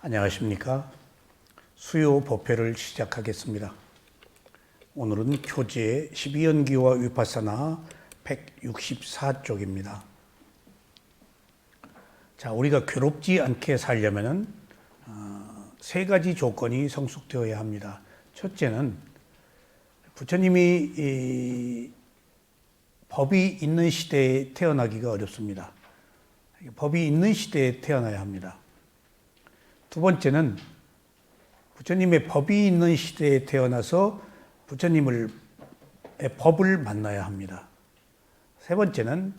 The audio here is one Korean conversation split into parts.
안녕하십니까. 수요 법회를 시작하겠습니다. 오늘은 교재 12연기와 위파사나 164쪽입니다. 자, 우리가 괴롭지 않게 살려면은 세 가지 조건이 성숙되어야 합니다. 첫째는 부처님이 법이 있는 시대에 태어나기가 어렵습니다. 법이 있는 시대에 태어나야 합니다. 두 번째는 부처님의 법이 있는 시대에 태어나서 부처님의 법을 만나야 합니다. 세 번째는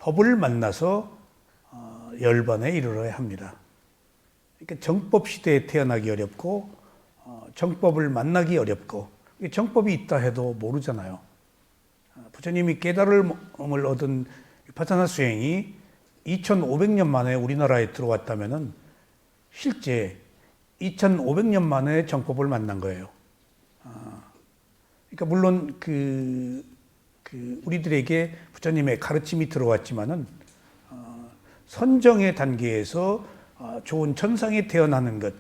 법을 만나서 열반에 이르러야 합니다. 그러니까 정법 시대에 태어나기 어렵고 정법을 만나기 어렵고 정법이 있다 해도 모르잖아요. 부처님이 깨달음을 얻은 위파사나 수행이 2500년 만에 우리나라에 들어왔다면은 실제 2500년 만에 정법을 만난 거예요. 그러니까 물론 우리들에게 부처님의 가르침이 들어왔지만은 선정의 단계에서 좋은 천상에 태어나는 것,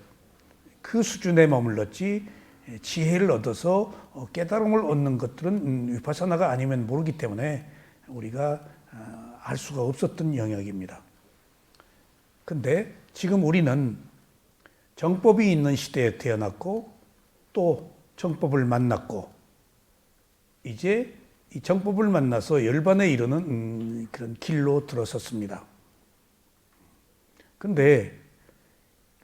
그 수준에 머물렀지 지혜를 얻어서 깨달음을 얻는 것들은 위파사나가 아니면 모르기 때문에 우리가 알 수가 없었던 영역입니다. 근데 지금 우리는 정법이 있는 시대에 태어났고 또 정법을 만났고 이제 이 정법을 만나서 열반에 이르는 그런 길로 들어섰습니다. 근데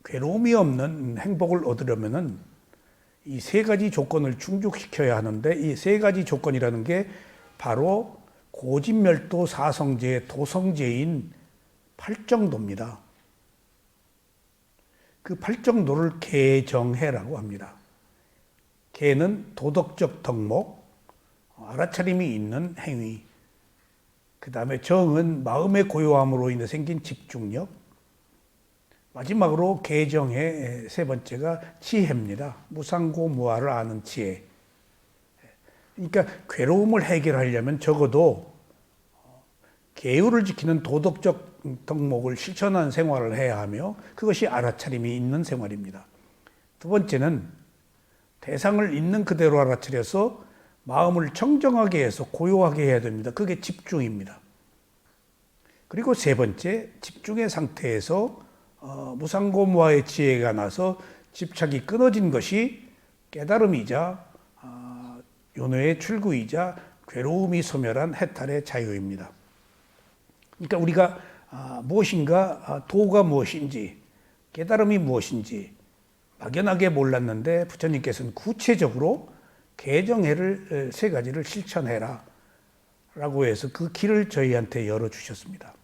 괴로움이 없는 행복을 얻으려면은 이 세 가지 조건을 충족시켜야 하는데 이 세 가지 조건이라는 게 바로 고진멸도 사성제 도성제인 팔정도입니다. 그 팔정도를 계정해라고 합니다. 계는 도덕적 덕목, 알아차림이 있는 행위, 그 다음에 정은 마음의 고요함으로 인해 생긴 집중력, 마지막으로 계정의 세 번째가 지혜입니다. 무상고무아를 아는 지혜. 그러니까 괴로움을 해결하려면 적어도 계율을 지키는 도덕적 덕목을 실천한 생활을 해야 하며 그것이 알아차림이 있는 생활입니다. 두 번째는 대상을 있는 그대로 알아차려서 마음을 청정하게 해서 고요하게 해야 됩니다. 그게 집중입니다. 그리고 세 번째, 집중의 상태에서 무상고무아의 지혜가 나서 집착이 끊어진 것이 깨달음이자 윤회의 출구이자 괴로움이 소멸한 해탈의 자유입니다. 그러니까 우리가 무엇인가 도가 무엇인지 깨달음이 무엇인지 막연하게 몰랐는데 부처님께서는 구체적으로 계정해를 세 가지를 실천해라 라고 해서 그 길을 저희한테 열어주셨습니다.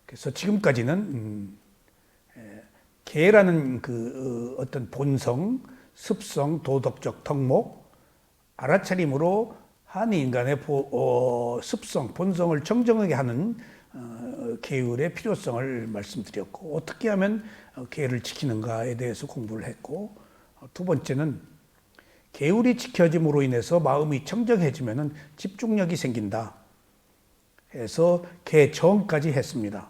그래서 지금까지는 계라는 그 어떤 본성, 습성, 도덕적 덕목, 알아차림으로 한 인간의 습성, 본성을 청정하게 하는 계율의 필요성을 말씀드렸고 어떻게 하면 계율을 지키는가에 대해서 공부를 했고 두 번째는 계율이 지켜짐으로 인해서 마음이 청정해지면 집중력이 생긴다 해서 계정까지 했습니다.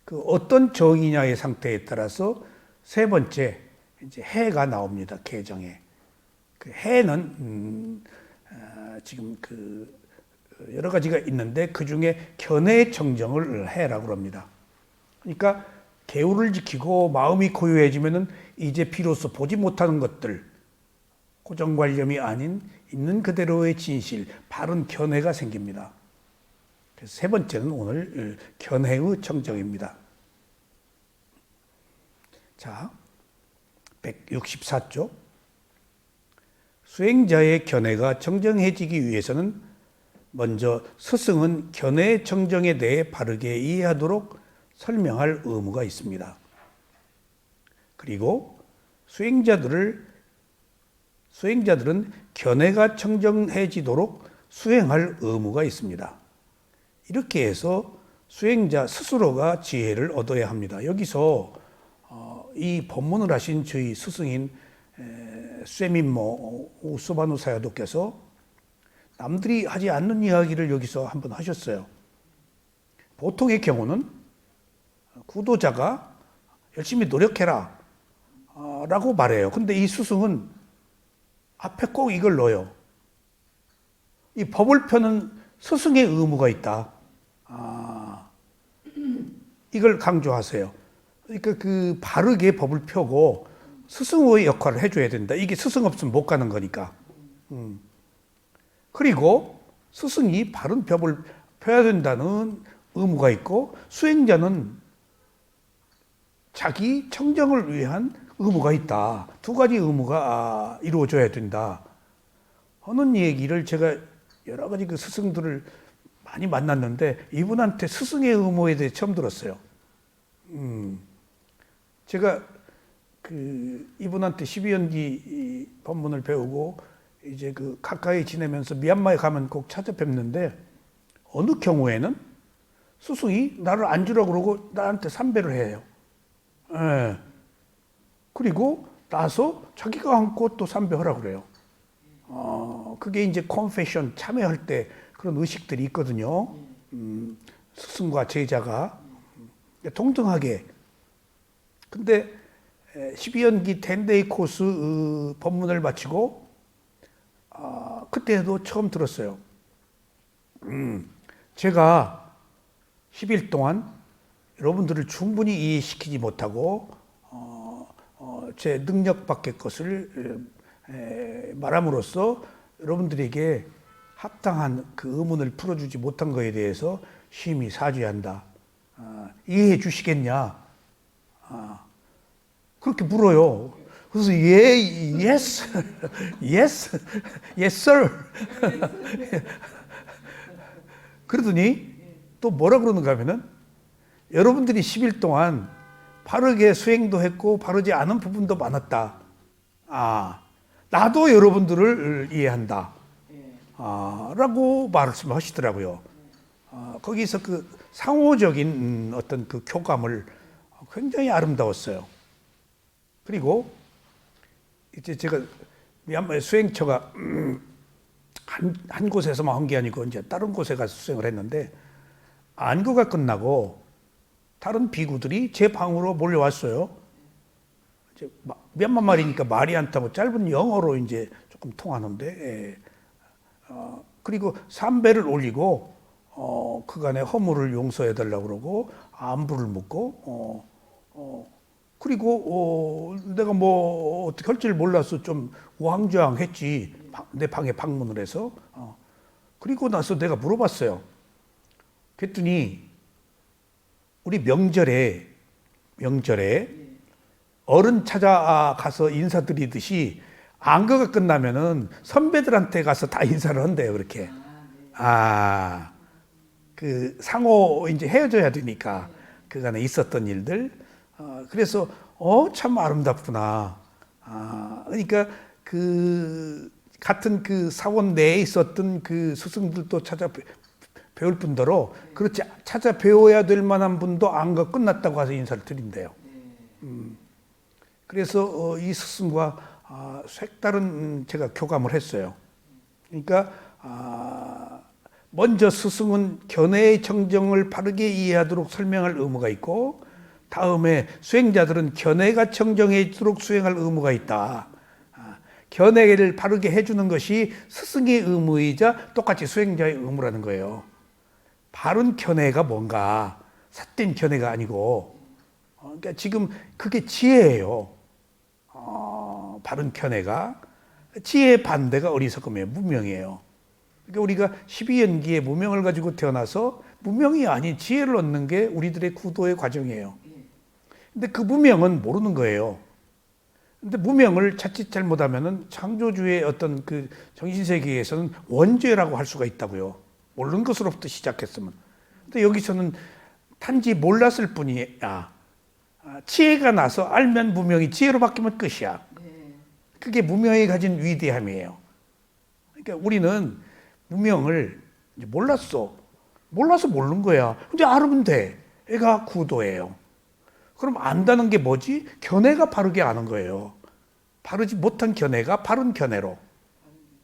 그 어떤 정이냐의 상태에 따라서 세 번째 이제 해가 나옵니다. 계정에. 그 해는 지금 여러 가지가 있는데 그 중에 견해 청정을 해라고 합니다. 그러니까 계율을 지키고 마음이 고요해지면은 이제 비로소 보지 못하는 것들, 고정관념이 아닌 있는 그대로의 진실, 바른 견해가 생깁니다. 그래서 세 번째는 오늘 견해의 청정입니다. 자, 164쪽. 수행자의 견해가 청정해지기 위해서는 먼저 스승은 견해 청정에 대해 바르게 이해하도록 설명할 의무가 있습니다. 그리고 수행자들은 견해가 청정해지도록 수행할 의무가 있습니다. 이렇게 해서 수행자 스스로가 지혜를 얻어야 합니다. 여기서 이 법문을 하신 저희 스승인 쇠민모 우소바누 사야도께서 남들이 하지 않는 이야기를 여기서 한번 하셨어요. 보통의 경우는 구도자가 열심히 노력해라. 라고 말해요. 근데 이 스승은 앞에 꼭 이걸 넣어요. 이 법을 펴는 스승의 의무가 있다. 이걸 강조하세요. 그러니까 그 바르게 법을 펴고 스승의 역할을 해줘야 된다. 이게 스승 없으면 못 가는 거니까. 그리고 스승이 바른 법을 펴야 된다는 의무가 있고 수행자는 자기 청정을 위한 의무가 있다. 두 가지 의무가 이루어져야 된다. 하는 얘기를 제가 여러 가지 그 스승들을 많이 만났는데 이분한테 스승의 의무에 대해 처음 들었어요. 제가 그 이분한테 12연기 법문을 배우고 이제 그 가까이 지내면서 미얀마에 가면 꼭 찾아뵙는데 어느 경우에는 스승이 나를 앉으라고 그러고 나한테 삼배를 해요. 예. 그리고 나서 자기가 앉고 또 삼배하라고 그래요. 그게 이제 컨페션 참여할 때 그런 의식들이 있거든요. 스승과 제자가 동등하게. 근데 12연기 10데이 코스 법문을 마치고 그때도 처음 들었어요. 제가 10일 동안 여러분들을 충분히 이해시키지 못하고 제 능력 밖의 것을 말함으로써 여러분들에게 합당한 그 의문을 풀어주지 못한 것에 대해서 심히 사죄한다. 이해해 주시겠냐? 그렇게 물어요. 그래서 yes, yes, yes sir. 그러더니 또 뭐라 그러는가 하면은 여러분들이 10일 동안 바르게 수행도 했고 바르지 않은 부분도 많았다. 나도 여러분들을 이해한다. 라고 말씀하시더라고요. 거기서 그 상호적인 어떤 그 교감을 굉장히 아름다웠어요. 그리고 이제 제가 미얀마의 수행처가 한 곳에서만 한 게 아니고 이제 다른 곳에 가서 수행을 했는데 안거가 끝나고 다른 비구들이 제 방으로 몰려왔어요. 이제 미얀마 말이니까 말이 안 타고 짧은 영어로 이제 조금 통하는데, 그리고 삼배를 올리고 그간의 허물을 용서해 달라고 그러고 안부를 묻고 그리고 내가 뭐 어떻게 할 줄 몰라서 좀 우왕좌왕했지. 내 방에 방문을 해서. 그리고 나서 내가 물어봤어요. 그랬더니 우리 명절에 어른 찾아가서 인사드리듯이 안거가 끝나면은 선배들한테 가서 다 인사를 한대요. 그렇게. 그 상호 이제 헤어져야 되니까 그간에 있었던 일들. 그래서 참 아름답구나. 그러니까 그 같은 그 사원 내에 있었던 그 스승들도 찾아 배울 분더러 그렇지 찾아 배워야 될 만한 분도 안거 끝났다고 해서 인사를 드린대요. 그래서 이 스승과 색다른 제가 교감을 했어요. 그러니까 먼저 스승은 견해의 정정을 바르게 이해하도록 설명할 의무가 있고 다음에 수행자들은 견해가 정정해지도록 수행할 의무가 있다. 견해를 바르게 해주는 것이 스승의 의무이자 똑같이 수행자의 의무라는 거예요. 바른 견해가 뭔가 삿된 견해가 아니고 그러니까 지금 그게 지혜예요. 바른 견해가 지혜의 반대가 어리석음이에요. 무명이에요. 그러니까 우리가 12연기의 무명을 가지고 태어나서 무명이 아닌 지혜를 얻는 게 우리들의 구도의 과정이에요. 근데 그 무명은 모르는 거예요. 근데 무명을 자칫 잘못하면은 창조주의 어떤 그 정신세계에서는 원죄라고 할 수가 있다고요. 모르는 것으로부터 시작했으면. 근데 여기서는 단지 몰랐을 뿐이야. 지혜가 나서 알면 무명이 지혜로 바뀌면 끝이야. 그게 무명이 가진 위대함이에요. 그러니까 우리는 무명을 이제 몰랐어. 몰라서 모르는 거야. 근데 알면 돼. 애가 구도예요. 그럼 안다는 게 뭐지? 견해가 바르게 아는 거예요. 바르지 못한 견해가 바른 견해로.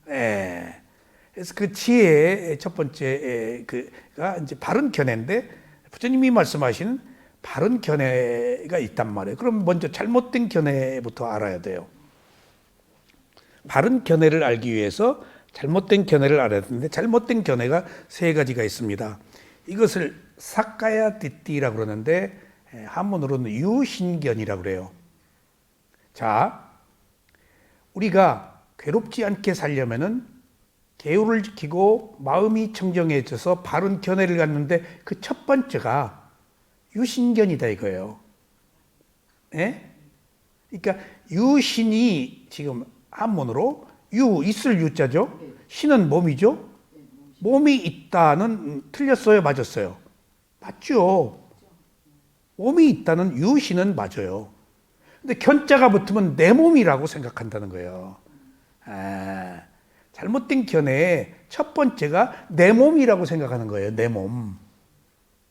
그래서 그 지혜의 첫 번째 그가 이제 바른 견해인데 부처님이 말씀하시는 바른 견해가 있단 말이에요. 그럼 먼저 잘못된 견해부터 알아야 돼요. 바른 견해를 알기 위해서 잘못된 견해를 알아야 되는데 잘못된 견해가 세 가지가 있습니다. 이것을 사카야 디띠라고 그러는데 한문으로는 유신견이라고 그래요. 자, 우리가 괴롭지 않게 살려면은 계율을 지키고 마음이 청정해져서 바른 견해를 갖는데 그 첫 번째가 유신견이다 이거예요. 예? 그러니까 유신이 지금 한문으로 있을 유자죠. 신은 몸이죠. 몸이 있다는 틀렸어요, 맞았어요? 맞죠. 몸이 있다는 유신은 맞아요. 근데 견자가 붙으면 내 몸이라고 생각한다는 거예요. 잘못된 견해의 첫 번째가 내 몸이라고 생각하는 거예요. 내 몸.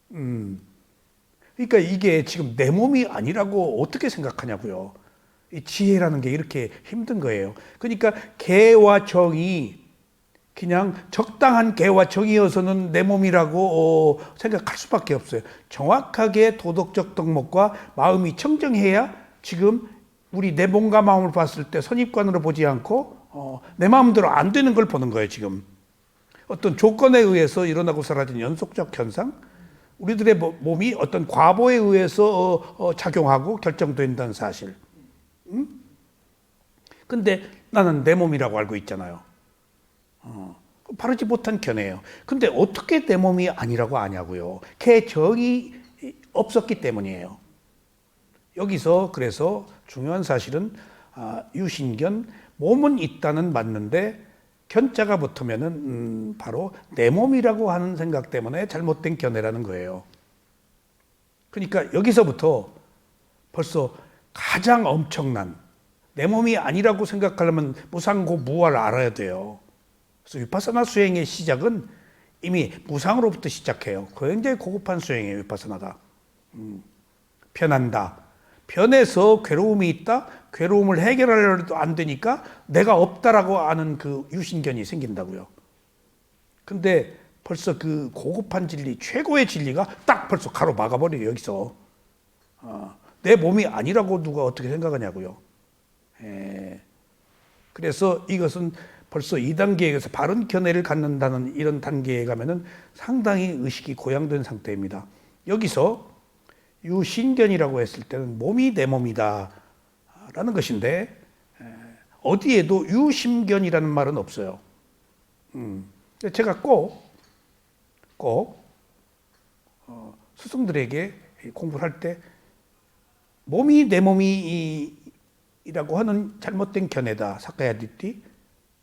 그러니까 이게 지금 내 몸이 아니라고 어떻게 생각하냐고요. 이 지혜라는 게 이렇게 힘든 거예요. 그러니까 개와 정이 그냥 적당한 개와 정이어서는 내 몸이라고 생각할 수밖에 없어요. 정확하게 도덕적 덕목과 마음이 청정해야 지금 우리 내 몸과 마음을 봤을 때 선입관으로 보지 않고 내 마음대로 안 되는 걸 보는 거예요. 지금 어떤 조건에 의해서 일어나고 사라진 연속적 현상, 우리들의 몸이 어떤 과보에 의해서 작용하고 결정된다는 사실. 근데 나는 내 몸이라고 알고 있잖아요. 바르지 못한 견해예요. 근데 어떻게 내 몸이 아니라고 아냐고요. 개정이 없었기 때문이에요. 여기서 그래서 중요한 사실은 유신견, 몸은 있다는 맞는데 견자가 붙으면은 바로 내 몸이라고 하는 생각 때문에 잘못된 견해라는 거예요. 그러니까 여기서부터 벌써 가장 엄청난, 내 몸이 아니라고 생각하려면 무상고 무아를 알아야 돼요. 그래서 위파사나 수행의 시작은 이미 무상으로부터 시작해요. 굉장히 고급한 수행이에요, 위파사나가. 편한다. 편해서 괴로움이 있다. 괴로움을 해결하려도 안 되니까 내가 없다라고 아는 그 유신견이 생긴다고요. 근데 벌써 그 고급한 진리, 최고의 진리가 딱 벌써 가로막아버려요, 여기서. 내 몸이 아니라고 누가 어떻게 생각하냐고요. 그래서 이것은 벌써 2단계에서 바른 견해를 갖는다는 이런 단계에 가면은 상당히 의식이 고양된 상태입니다. 여기서 유신견이라고 했을 때는 몸이 내 몸이다 라는 것인데 어디에도 유심견이라는 말은 없어요. 제가 꼭 스승들에게 공부를 할 때 몸이 내 몸이라고 하는 잘못된 견해다, 사카야디띠.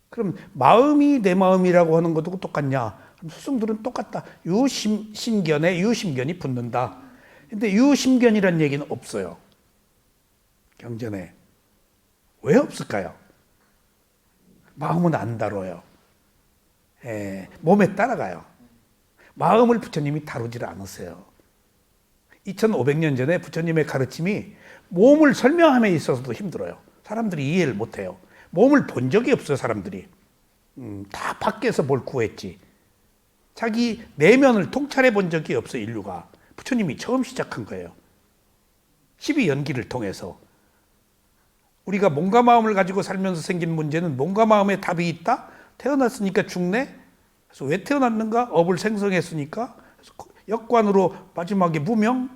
그럼 마음이 내 마음이라고 하는 것도 똑같냐? 그럼 스승들은 똑같다. 유심견에 유심견이 붙는다. 근데 유심견이라는 얘기는 없어요. 경전에. 왜 없을까요? 마음은 안 다뤄요. 몸에 따라가요. 마음을 부처님이 다루질 않으세요. 2500년 전에 부처님의 가르침이 몸을 설명함에 있어서도 힘들어요. 사람들이 이해를 못해요. 몸을 본 적이 없어요, 사람들이. 다 밖에서 뭘 구했지. 자기 내면을 통찰해 본 적이 없어요, 인류가. 부처님이 처음 시작한 거예요. 12연기를 통해서. 우리가 몸과 마음을 가지고 살면서 생긴 문제는 몸과 마음에 답이 있다? 태어났으니까 죽네? 그래서 왜 태어났는가? 업을 생성했으니까. 그래서 역관으로 마지막에 무명?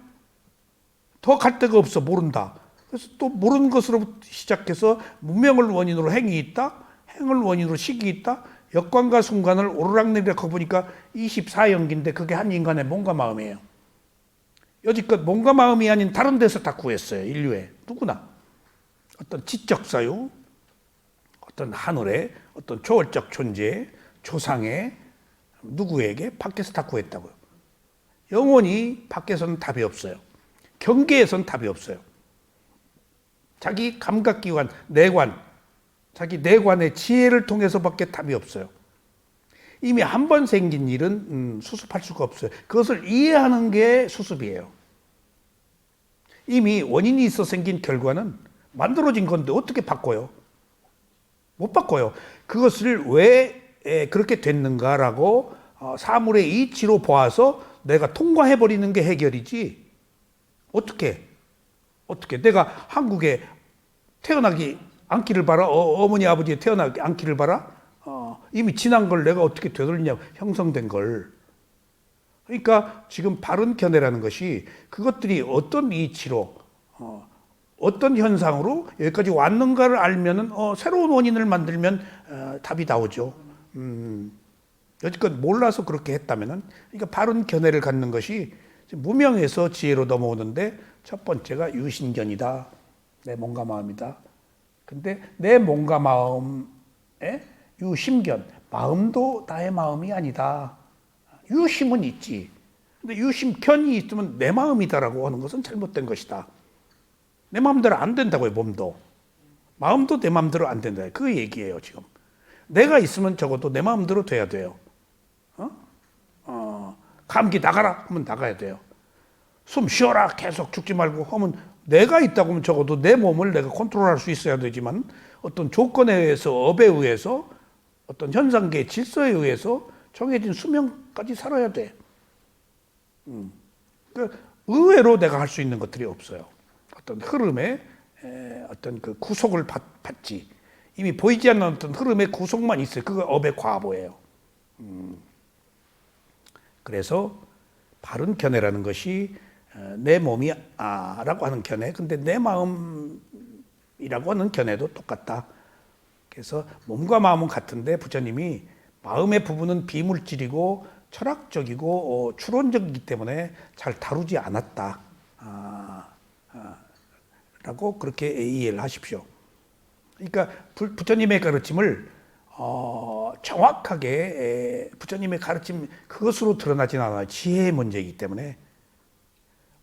더 갈 데가 없어, 모른다. 그래서 또 모르는 것으로 시작해서 무명을 원인으로 행이 있다? 행을 원인으로 식이 있다? 역관과 순관을 오르락내리락 해보니까 24연기인데 그게 한 인간의 몸과 마음이에요. 여지껏 몸과 마음이 아닌 다른 데서 다 구했어요, 인류에. 누구나. 어떤 지적 사유, 어떤 하늘의 어떤 초월적 존재, 조상의 누구에게 밖에서 다 구했다고요. 영원히 밖에서는 답이 없어요. 경계에서는 답이 없어요. 자기 감각기관, 내관, 자기 내관의 지혜를 통해서밖에 답이 없어요. 이미 한 번 생긴 일은 수습할 수가 없어요. 그것을 이해하는 게 수습이에요. 이미 원인이 있어 생긴 결과는 만들어진 건데 어떻게 바꿔요? 못 바꿔요. 그것을 왜 그렇게 됐는가라고 사물의 이치로 보아서 내가 통과해버리는 게 해결이지, 어떻게 내가 한국에 태어나기 않기를 바라, 어머니 아버지의 태어나기 않기를 바라, 이미 지난 걸 내가 어떻게 되돌리냐고, 형성된 걸. 그러니까 지금 바른 견해라는 것이 그것들이 어떤 이치로 어떤 현상으로 여기까지 왔는가를 알면은 새로운 원인을 만들면 답이 나오죠. 여지껏 몰라서 그렇게 했다면은, 그러니까 바른 견해를 갖는 것이 무명에서 지혜로 넘어오는데, 첫 번째가 유신견이다. 내 몸과 마음이다. 근데 내 몸과 마음에 유심견, 마음도 나의 마음이 아니다. 유심은 있지. 근데 유심견이 있으면 내 마음이다라고 하는 것은 잘못된 것이다. 내 마음대로 안 된다고요, 몸도. 마음도 내 마음대로 안 된다. 그 얘기예요, 지금. 내가 있으면 적어도 내 마음대로 돼야 돼요. 감기 나가라 하면 나가야 돼요. 숨 쉬어라 계속 죽지 말고 하면, 내가 있다고 하면 적어도 내 몸을 내가 컨트롤할 수 있어야 되지만, 어떤 조건에 의해서, 업에 의해서, 어떤 현상계 질서에 의해서 정해진 수명까지 살아야 돼. 그러니까 의외로 내가 할 수 있는 것들이 없어요. 어떤 흐름에 어떤 그 구속을 받지. 이미 보이지 않는 어떤 흐름의 구속만 있어요. 그거 업의 과보예요. 그래서 바른 견해라는 것이 내 몸이 라고 하는 견해, 근데 내 마음이라고 하는 견해도 똑같다. 그래서 몸과 마음은 같은데 부처님이 마음의 부분은 비물질이고 철학적이고 추론적이기 때문에 잘 다루지 않았다 라고 그렇게 이해를 하십시오. 그러니까 부처님의 가르침을 정확하게 부처님의 가르침 그것으로 드러나진 않아요. 지혜의 문제이기 때문에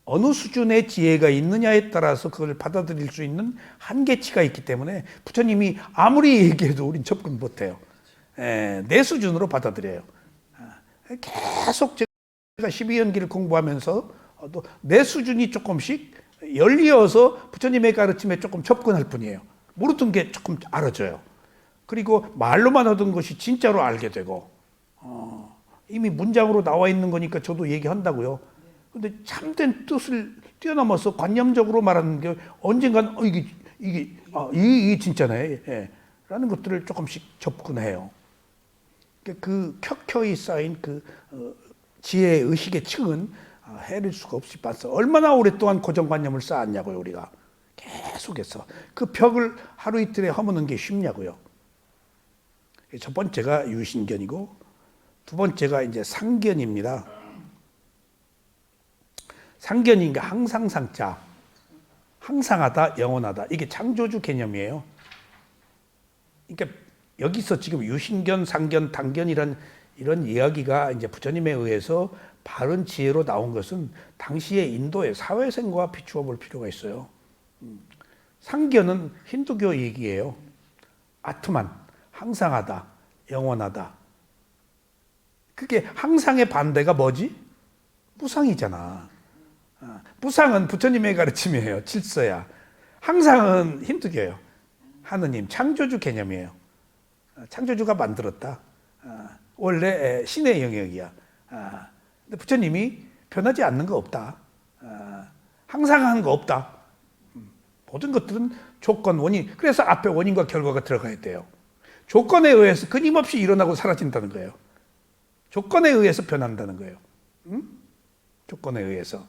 어느 수준의 지혜가 있느냐에 따라서 그걸 받아들일 수 있는 한계치가 있기 때문에 부처님이 아무리 얘기해도 우린 접근 못해요. 내 수준으로 받아들여요. 계속 제가 12연기를 공부하면서 또 내 수준이 조금씩 열리어서 부처님의 가르침에 조금 접근할 뿐이에요. 모르던 게 조금 알아져요. 그리고 말로만 하던 것이 진짜로 알게 되고, 이미 문장으로 나와 있는 거니까 저도 얘기한다고요. 근데 참된 뜻을 뛰어넘어서 관념적으로 말하는 게 언젠간 이게 진짜네, 예, 라는 것들을 조금씩 접근해요. 그 켜켜이 쌓인 그 지혜의 의식의 층은 헤아릴 수가 없이 봤어. 얼마나 오랫동안 고정관념을 쌓았냐고요, 우리가. 계속해서 그 벽을 하루 이틀에 허무는 게 쉽냐고요. 첫 번째가 유신견이고, 두 번째가 이제 상견입니다. 상견인가 항상상자, 항상하다, 영원하다. 이게 창조주 개념이에요. 그러니까 여기서 지금 유신견, 상견, 단견이란 이런 이야기가 이제 부처님에 의해서 바른 지혜로 나온 것은 당시의 인도의 사회생과 비추어 볼 필요가 있어요. 상견은 힌두교 얘기예요. 아트만, 항상하다, 영원하다. 그게 항상의 반대가 뭐지? 무상이잖아. 무상은 부처님의 가르침이에요. 질서야. 항상은 힌두교예요. 하느님, 창조주 개념이에요. 창조주가 만들었다. 원래 신의 영역이야. 근데 부처님이 변하지 않는 거 없다. 항상한 거 없다. 모든 것들은 조건, 원인. 그래서 앞에 원인과 결과가 들어가야 돼요. 조건에 의해서 끊임없이 일어나고 사라진다는 거예요. 조건에 의해서 변한다는 거예요. 조건에 의해서.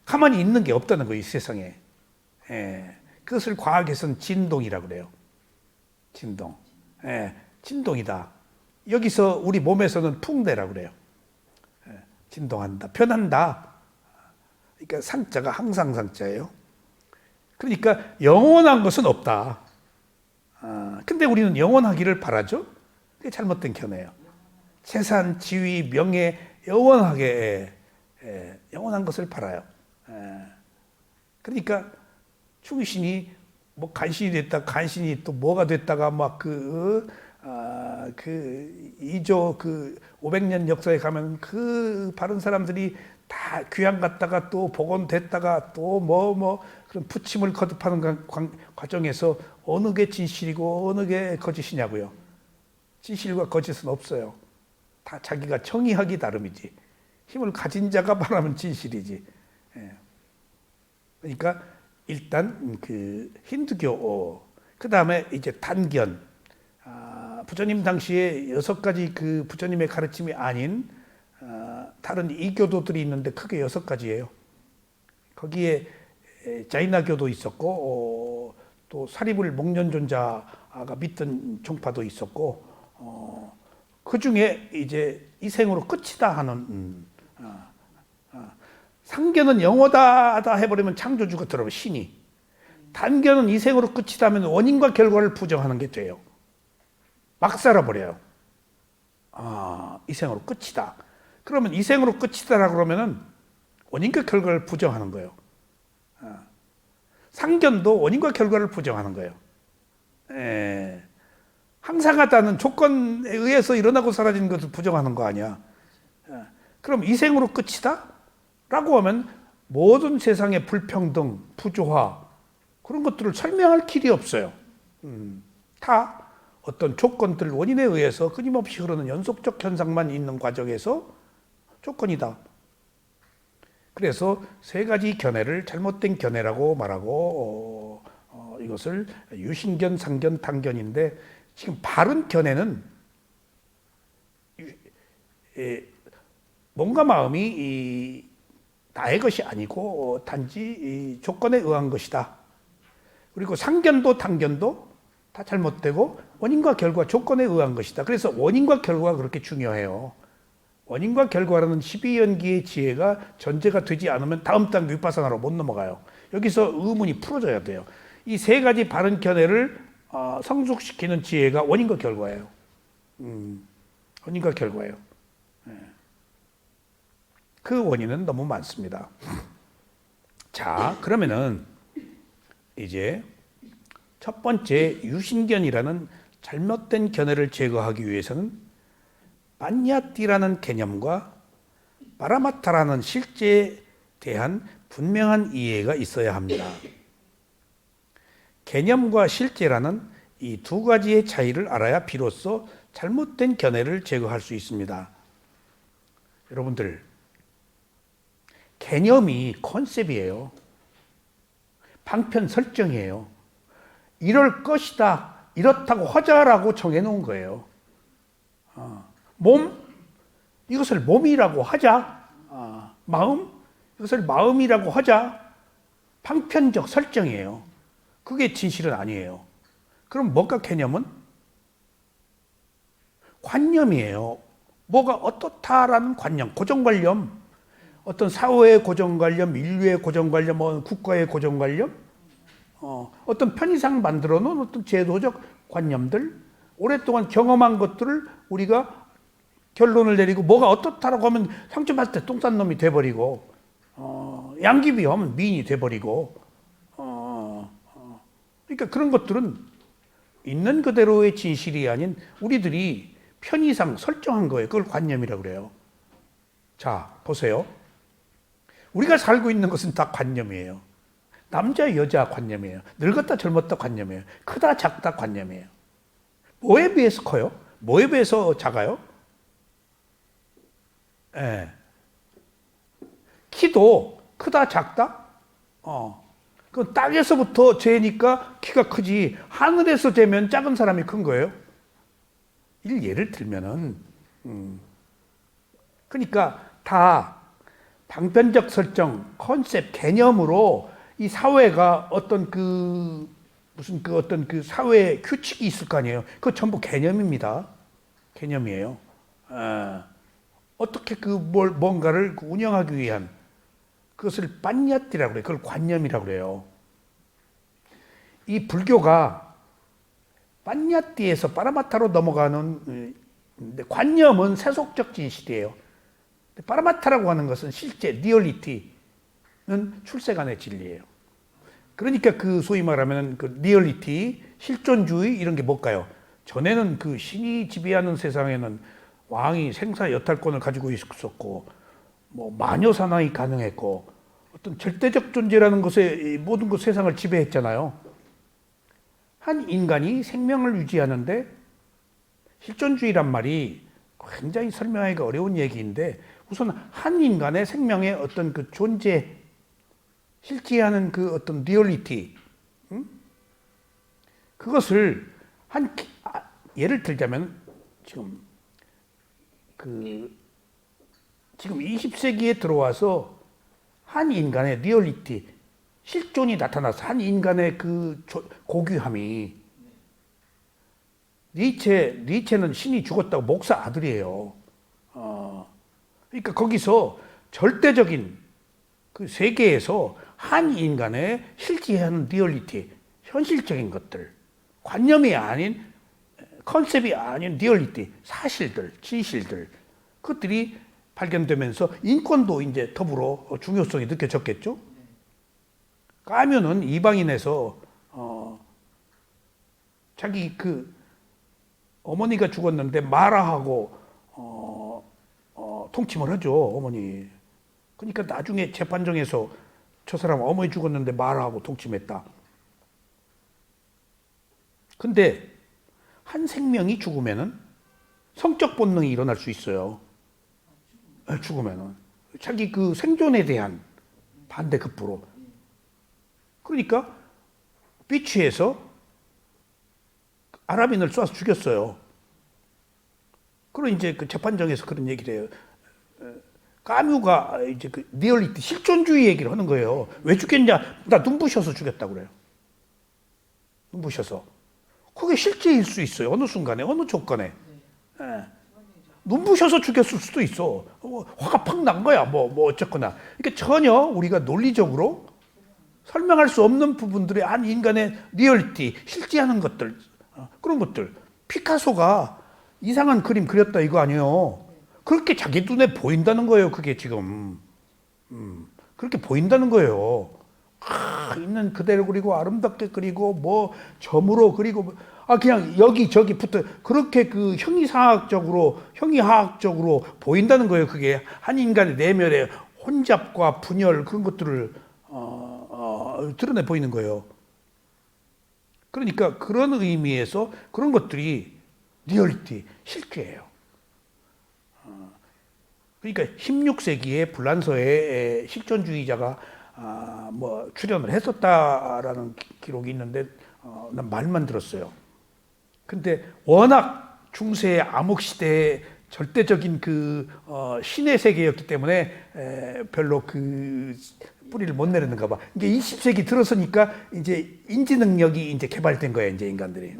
가만히 있는 게 없다는 거예요, 이 세상에. 그것을 과학에서는 진동이라고 그래요. 진동. 진동이다. 여기서 우리 몸에서는 풍대라고 그래요. 진동한다. 변한다. 그러니까 상자가 항상 상자예요. 그러니까 영원한 것은 없다. 근데 우리는 영원하기를 바라죠? 그게 잘못된 견해예요. 재산, 지위, 명예, 영원하게 영원한 것을 바라요. 그러니까 충신이 뭐 간신이 됐다, 간신이 또 뭐가 됐다가 막 그 500년 역사에 가면 그 바른 사람들이 다 귀양 갔다가 또 복원됐다가 또 그런 부침을 거듭하는 과정에서 어느 게 진실이고 어느 게 거짓이냐고요. 진실과 거짓은 없어요. 다 자기가 청의하기 나름이지. 힘을 가진 자가 말하면 진실이지. 그러니까 일단 그 힌두교, 그 다음에 이제 단견, 부처님 당시에 6가지 그 부처님의 가르침이 아닌 다른 이교도들이 있는데 크게 6가지예요. 거기에 자이나교도 있었고 또 사리불 목련존자가 믿던 종파도 있었고 그 중에 이제 이생으로 끝이다 하는 상견은 영원하다 해버리면 창조주가 들어오면 신이, 단견은 이생으로 끝이다 하면 원인과 결과를 부정하는 게 돼요. 막 살아버려요. 이생으로 끝이다. 그러면 이생으로 끝이다라고 그러면은 원인과 결과를 부정하는 거예요. 상견도 원인과 결과를 부정하는 거예요. 항상하다는 조건에 의해서 일어나고 사라지는 것을 부정하는 거 아니야. 그럼 이생으로 끝이다? 라고 하면 모든 세상의 불평등, 부조화 그런 것들을 설명할 길이 없어요. 다 어떤 조건들, 원인에 의해서 끊임없이 흐르는 연속적 현상만 있는 과정에서 조건이다. 그래서 3가지 견해를 잘못된 견해라고 말하고 이것을 유신견, 상견, 단견인데, 지금 바른 견해는 몸과 마음이 나의 것이 아니고 단지 조건에 의한 것이다. 그리고 상견도 단견도 다 잘못되고 원인과 결과, 조건에 의한 것이다. 그래서 원인과 결과가 그렇게 중요해요. 원인과 결과라는 12연기의 지혜가 전제가 되지 않으면 다음 단계 위파사나로 못 넘어가요. 여기서 의문이 풀어져야 돼요. 이 3가지 바른 견해를 성숙시키는 지혜가 원인과 결과예요. 원인과 결과예요. 그 원인은 너무 많습니다. 자, 그러면은 이제 첫 번째 유신견이라는 잘못된 견해를 제거하기 위해서는 빠ඤ්ඤ띠라는 개념과 파라마타라는 실제에 대한 분명한 이해가 있어야 합니다. 개념과 실제라는 이 2가지의 차이를 알아야 비로소 잘못된 견해를 제거할 수 있습니다. 여러분들, 개념이 컨셉이에요. 방편 설정이에요. 이럴 것이다, 이렇다고 하자라고 정해놓은 거예요. 몸, 이것을 몸이라고 하자. 마음, 이것을 마음이라고 하자. 방편적 설정이에요. 그게 진실은 아니에요. 그럼 뭐가 개념은? 관념이에요. 뭐가 어떻다라는 관념, 고정관념. 어떤 사회의 고정관념, 인류의 고정관념, 국가의 고정관념, 어떤 편의상 만들어 놓은 어떤 제도적 관념들, 오랫동안 경험한 것들을 우리가 결론을 내리고 뭐가 어떻다라고 하면 상처받을 때 똥 싼 놈이 돼버리고 양귀비하면 미인이 돼버리고 그러니까 그런 것들은 있는 그대로의 진실이 아닌 우리들이 편의상 설정한 거예요. 그걸 관념이라고 그래요. 자, 보세요. 우리가 살고 있는 것은 다 관념이에요. 남자, 여자 관념이에요. 늙었다, 젊었다 관념이에요. 크다, 작다 관념이에요. 뭐에 비해서 커요? 뭐에 비해서 작아요? 키도 크다, 작다? 그 땅에서부터 재니까 키가 크지, 하늘에서 재면 작은 사람이 큰 거예요. 예를 들면은, 그러니까 다 방편적 설정, 컨셉, 개념으로 이 사회가 어떤 어떤 사회 규칙이 있을 거 아니에요. 그거 전부 개념입니다. 개념이에요. 어떻게 뭔가를 운영하기 위한 그것을 빠ඤ්ඤ띠라고 그래요. 그걸 관념이라고 그래요. 이 불교가 빠ඤ්ඤ띠에서 파라마타로 넘어가는 관념은 세속적 진실이에요. 파라마타라고 하는 것은 실제 리얼리티는 출세간의 진리예요. 그러니까 소위 말하면 리얼리티, 실존주의 이런 게 뭘까요? 전에는 신이 지배하는 세상에는 왕이 생사 여탈권을 가지고 있었고, 마녀 사냥이 가능했고, 어떤 절대적 존재라는 것에 모든 세상을 지배했잖아요. 한 인간이 생명을 유지하는데 실존주의란 말이 굉장히 설명하기가 어려운 얘기인데, 우선 한 인간의 생명의 어떤 존재, 실제하는 그 어떤 리얼리티, 그것을 예를 들자면 지금 20세기에 들어와서 한 인간의 리얼리티, 실존이 나타나서 한 인간의 그 고귀함이, 니체는 신이 죽었다고 목사 아들이에요. 그러니까 거기서 절대적인 그 세계에서 한 인간의 실제하는 리얼리티, 현실적인 것들, 관념이 아닌, 컨셉이 아닌 리얼리티, 사실들, 진실들, 그것들이 발견되면서 인권도 이제 더불어 중요성이 느껴졌겠죠. 까뮤는 이방인에서 자기 그 어머니가 죽었는데 마라하고 통침을 하죠, 어머니. 그러니까 나중에 재판정에서 저 사람 어머니 죽었는데 마라하고 통침했다. 근데 한 생명이 죽으면은 성적 본능이 일어날 수 있어요. 죽으면은 자기 그 생존에 대한 반대급부로. 그러니까 비치에서 아랍인을 쏴서 죽였어요. 그리고 이제 그 재판정에서 그런 얘기를 해요. 까뮤가 이제 그 리얼리티, 실존주의 얘기를 하는 거예요. 왜 죽였냐? 나 눈부셔서 죽였다고 그래요. 눈부셔서. 그게 실제일 수 있어요. 어느 순간에, 어느 조건에. 예. 눈부셔서 죽였을 수도 있어. 화가 팍 난 거야. 뭐 어쨌거나. 그러니까 전혀 우리가 논리적으로 설명할 수 없는 부분들이 한 인간의 리얼리티, 실제하는 것들, 그런 것들. 피카소가 이상한 그림 그렸다 이거 아니에요. 그렇게 자기 눈에 보인다는 거예요. 그게 지금. 그렇게 보인다는 거예요. 있는 그대로 그리고 아름답게 그리고 뭐 점으로 그리고 그냥 여기저기부터 그렇게 그 형이하학적으로 보인다는 거예요. 그게 한 인간의 내면의 혼잡과 분열 그런 것들을 드러내 보이는 거예요. 그러니까 그런 의미에서 그런 것들이 리얼리티, 실제예요. 그러니까 16세기에 불란서에 실존주의자가 뭐 출연을 했었다라는 기록이 있는데 난 말만 들었어요. 근데 워낙 중세의 암흑 시대의 절대적인 그 신의 세계였기 때문에 별로 그 뿌리를 못 내렸는가 봐. 이게 20세기 들어서니까 이제 인지 능력이 이제 개발된 거예요, 이제 인간들이.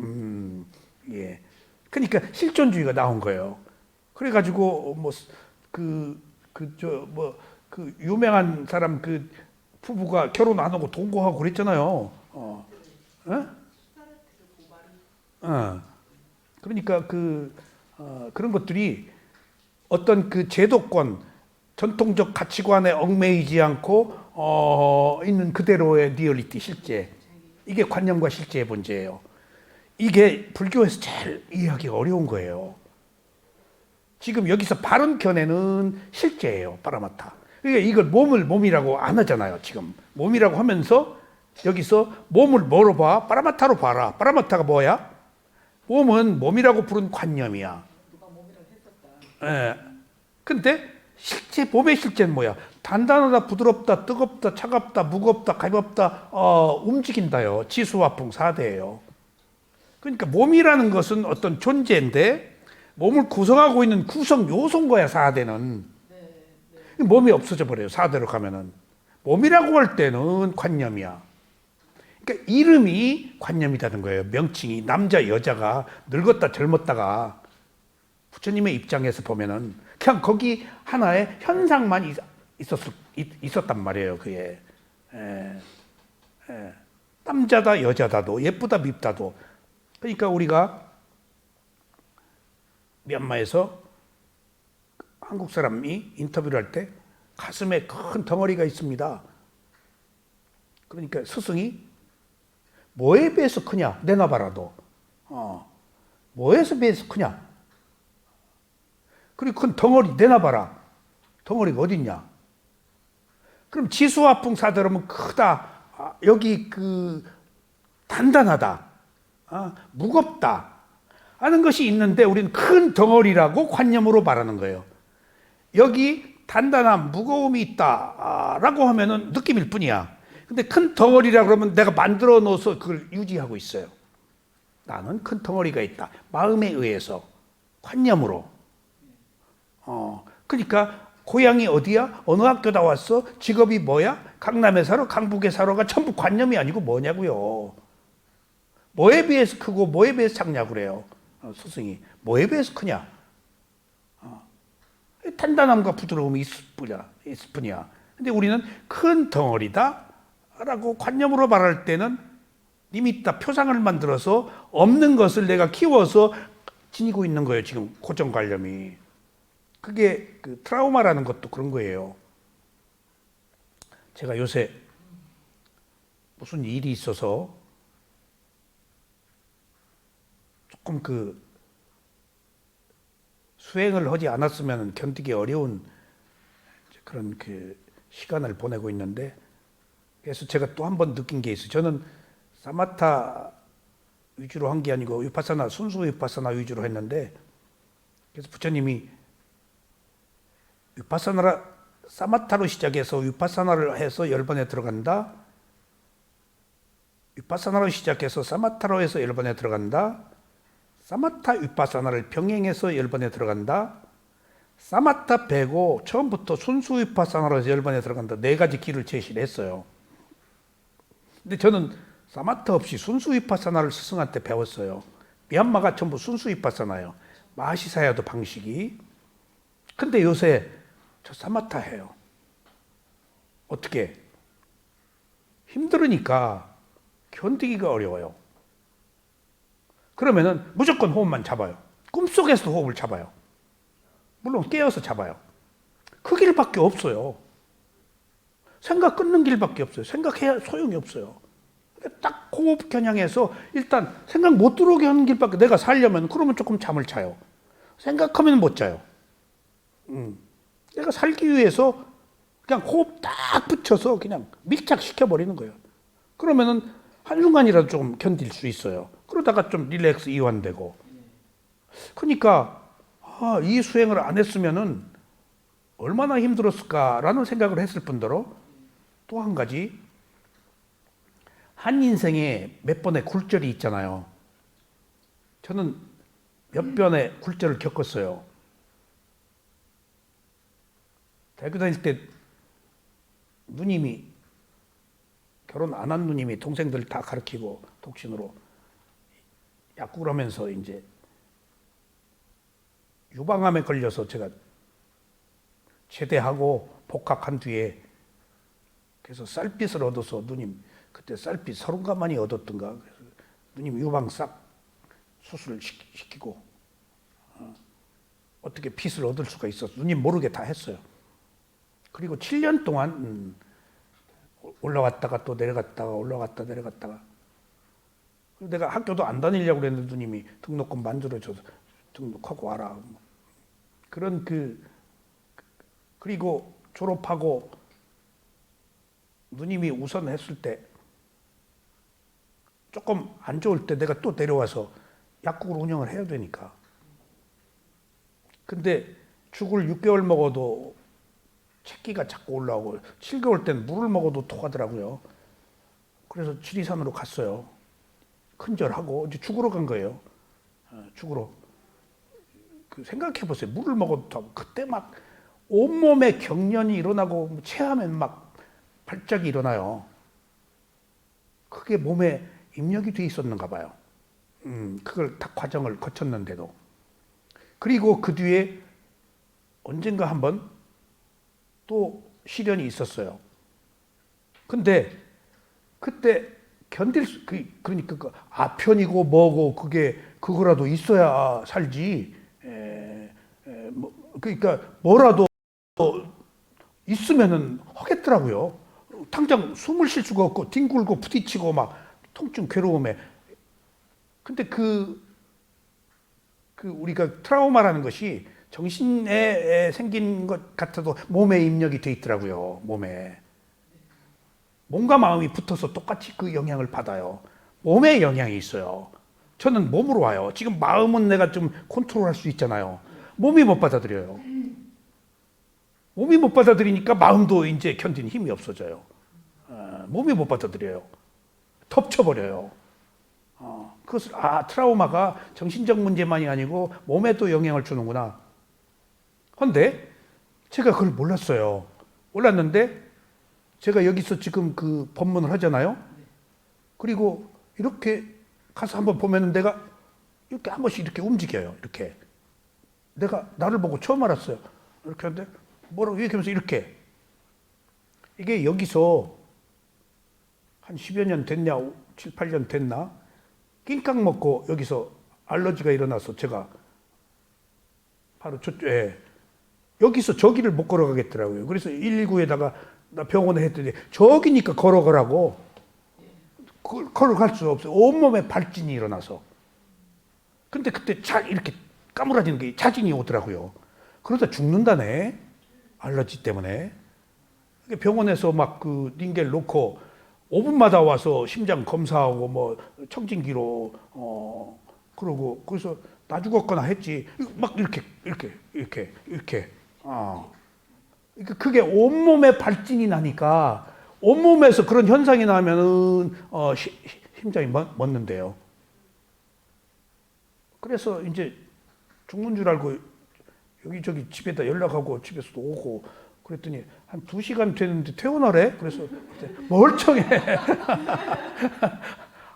예. 그러니까 실존주의가 나온 거예요. 그래가지고 그 유명한 사람 그 부부가 결혼 안 하고 동거하고 그랬잖아요. 그러니까 그런 것들이 어떤 그 제도권, 전통적 가치관에 얽매이지 않고 있는 그대로의 리얼리티, 실제. 이게 관념과 실제의 문제예요. 이게 불교에서 제일 이해하기 어려운 거예요. 지금 여기서 바른 견해는 실제예요, 파라마타. 그러니까 이걸 몸이라고 안 하잖아요, 지금. 몸이라고 하면서 여기서 몸을 뭐로 봐? 파라마타로 봐라. 파라마타가 뭐야? 몸은 몸이라고 부른 관념이야. 누가 몸이라고 했었다. 예. 근데 실제, 몸의 실제는 뭐야? 단단하다, 부드럽다, 뜨겁다, 차갑다, 무겁다, 가볍다, 움직인다요. 지수화풍 4대예요. 그러니까 몸이라는 것은 어떤 존재인데 몸을 구성하고 있는 구성 요소인 거야, 4대는. 몸이 없어져 버려요, 4대로 가면은. 몸이라고 할 때는 관념이야. 그러니까 이름이 관념이라는 거예요. 명칭이. 남자, 여자가 늙었다, 젊었다가. 부처님의 입장에서 보면은 그냥 거기 하나의 현상만 있었단 말이에요, 그게. 남자다, 여자다도, 예쁘다, 밉다도. 그러니까 우리가 미얀마에서 한국 사람이 인터뷰를 할 때 가슴에 큰 덩어리가 있습니다. 그러니까 스승이 뭐에 비해서 크냐? 내놔봐라도. 뭐에 비해서 크냐? 그리고 큰 덩어리 내놔봐라. 덩어리가 어딨냐? 그럼 지수화풍 4대로면 크다. 여기 단단하다. 무겁다. 하는 것이 있는데 우리는 큰 덩어리라고 관념으로 말하는 거예요. 여기 단단함, 무거움이 있다라고 하면은 느낌일 뿐이야. 근데 큰 덩어리라 그러면 내가 만들어 놓아서 그걸 유지하고 있어요. 나는 큰 덩어리가 있다. 마음에 의해서, 관념으로. 그러니까 고향이 어디야? 어느 학교 나왔어? 직업이 뭐야? 강남에 살아? 강북에 살아가 전부 관념이 아니고 뭐냐고요. 뭐에 비해서 크고 뭐에 비해서 작냐고 그래요. 스승이. 뭐에 비해서 크냐? 단단함과 부드러움이 있을 뿐이야. 근데 우리는 큰 덩어리다 라고 관념으로 말할 때는 리미터 표상을 만들어서 없는 것을 내가 키워서 지니고 있는 거예요. 지금 고정관념이. 그게 그 트라우마라는 것도 그런 거예요. 제가 요새 무슨 일이 있어서 조금 그 수행을 하지 않았으면 견디기 어려운 그런 그 시간을 보내고 있는데, 그래서 제가 또 한 번 느낀 게 있어요. 저는 사마타 위주로 한 게 아니고 위파사나, 순수 위파사나 위주로 했는데, 그래서 부처님이 위파사나라 사마타로 시작해서 위파사나를 해서 10번에 들어간다. 위파사나로 시작해서 사마타로 해서 10번에 들어간다. 사마타 위파사나를 병행해서 10번에 들어간다. 사마타 빼고 처음부터 순수 위파사나로 해서 10번에 들어간다. 4가지 길을 제시를 했어요. 근데 저는 사마타 없이 순수 위파사나를 스승한테 배웠어요. 미얀마가 전부 순수 위파사나예요. 마하시사야도 방식이. 근데 요새 저 사마타 해요. 어떻게? 힘들으니까 견디기가 어려워요. 그러면은 무조건 호흡만 잡아요. 꿈속에서도 호흡을 잡아요. 물론 깨어서 잡아요. 그 길밖에 없어요. 생각 끊는 길밖에 없어요. 생각해야 소용이 없어요. 딱 호흡 겨냥해서 일단 생각 못 들어오게 하는 길밖에, 내가 살려면 그러면 조금 잠을 자요. 생각하면 못 자요. 내가 살기 위해서 그냥 호흡 딱 붙여서 그냥 밀착시켜 버리는 거예요. 그러면은 한순간이라도 좀 견딜 수 있어요. 그러다가 좀 릴렉스 이완되고. 그러니까 이 수행을 안 했으면은 얼마나 힘들었을까라는 생각을 했을 뿐더러, 또 한 가지, 한 인생에 몇 번의 굴절이 있잖아요. 저는 몇 번의 굴절을 겪었어요. 대학교 다닐 때 누님이, 결혼 안 한 누님이 동생들 다 가르치고 독신으로 약국을 하면서 이제 유방암에 걸려서 제가 제대하고 복학한 뒤에, 그래서 쌀빛을 얻어서 누님, 그때 쌀빛 30가만이 얻었던가, 그래서 누님 유방 싹 수술 시키고 어떻게 핏을 얻을 수가 있어서 누님 모르게 다 했어요. 그리고 7년 동안 올라왔다가 또 내려갔다가 올라갔다 내려갔다가, 내가 학교도 안 다니려고 그랬는데 누님이 등록금 만들어줘서 등록하고 와라. 그런 그리고 졸업하고 누님이 우선 했을 때 조금 안 좋을 때 내가 또 내려와서 약국을 운영을 해야 되니까. 근데 죽을 6개월 먹어도 체기가 자꾸 올라오고 7개월 때는 물을 먹어도 토하더라고요. 그래서 지리산으로 갔어요. 큰절하고 이제 죽으러 간 거예요. 죽으러. 생각해 보세요. 물을 먹어도 토하고, 그때 막 온몸에 경련이 일어나고 체하면 막 발작이 일어나요. 그게 몸에 입력이 돼 있었는가 봐요. 그걸 다 과정을 거쳤는데도. 그리고 그 뒤에 언젠가 한번 또 시련이 있었어요. 근데 그때 견딜 수, 그러니까 그 아편이고 뭐고 그거라도 있어야 살지. 그러니까 뭐라도 있으면은 하겠더라고요. 당장 숨을 쉴 수가 없고 뒹굴고 부딪히고 막 통증, 괴로움에. 근데 우리가 트라우마라는 것이 정신에 생긴 것 같아도 몸에 입력이 돼 있더라고요. 몸과 마음이 붙어서 똑같이 그 영향을 받아요. 몸에 영향이 있어요. 저는 몸으로 와요. 지금 마음은 내가 좀 컨트롤할 수 있잖아요. 몸이 못 받아들여요. 몸이 못 받아들이니까 마음도 이제 견디는 힘이 없어져요. 몸이 못 받아들여요. 덮쳐버려요. 그것을 트라우마가 정신적 문제만이 아니고 몸에도 영향을 주는구나. 그런데 제가 그걸 몰랐어요. 몰랐는데 제가 여기서 지금 그 법문을 하잖아요. 그리고 이렇게 가서 한번 보면은 내가 이렇게 한 번씩 이렇게 움직여요. 이렇게. 내가 나를 보고 처음 알았어요. 이렇게 하는데 뭐라고 이렇게 하면서 이렇게. 이게 여기서 한 10여 년 됐냐, 7, 8년 됐나? 낑깡 먹고 여기서 알러지가 일어나서 제가 바로 저쪽에 여기서 저기를 못 걸어가겠더라고요. 그래서 119에다가 나 병원에 했더니 저기니까 걸어가라고. 걸어갈 수 없어요. 온몸에 발진이 일어나서. 근데 그때 이렇게 까무라지는 게 자진이 오더라고요. 그러다 죽는다네. 알러지 때문에. 병원에서 막 그 링겔 놓고 5분마다 와서 심장 검사하고 뭐 청진기로 그러고 그래서 나 죽었거나 했지. 막 이렇게. 그게 온몸에 발진이 나니까 온몸에서 그런 현상이 나면은 심장이 멎는데요. 그래서 이제 죽는 줄 알고 여기저기 집에다 연락하고 집에서도 오고 그랬더니 한 2시간 됐는데 퇴원하래? 그래서 멀쩡해.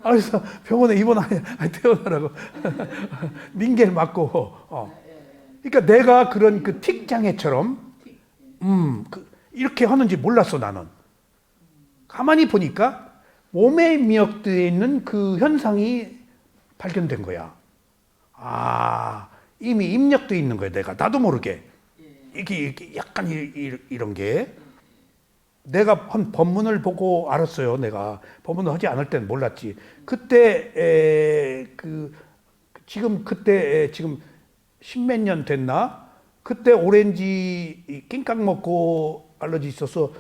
그래서 병원에 입원하냐? 퇴원하라고. 링겔 맞고. 그러니까 내가 그런 그 틱장애처럼 이렇게 하는지 몰랐어 나는. 가만히 보니까 몸의 미역대에 있는 그 현상이 발견된 거야. 이미 입력돼 있는 거야 내가. 나도 모르게. 이게 약간 이런 게 내가 한 법문을 보고 알았어요. 내가 법문을 하지 않을 때는 몰랐지. 그때 지금 십몇 년 됐나? 그때 오렌지 낑깡 먹고 알러지 있어서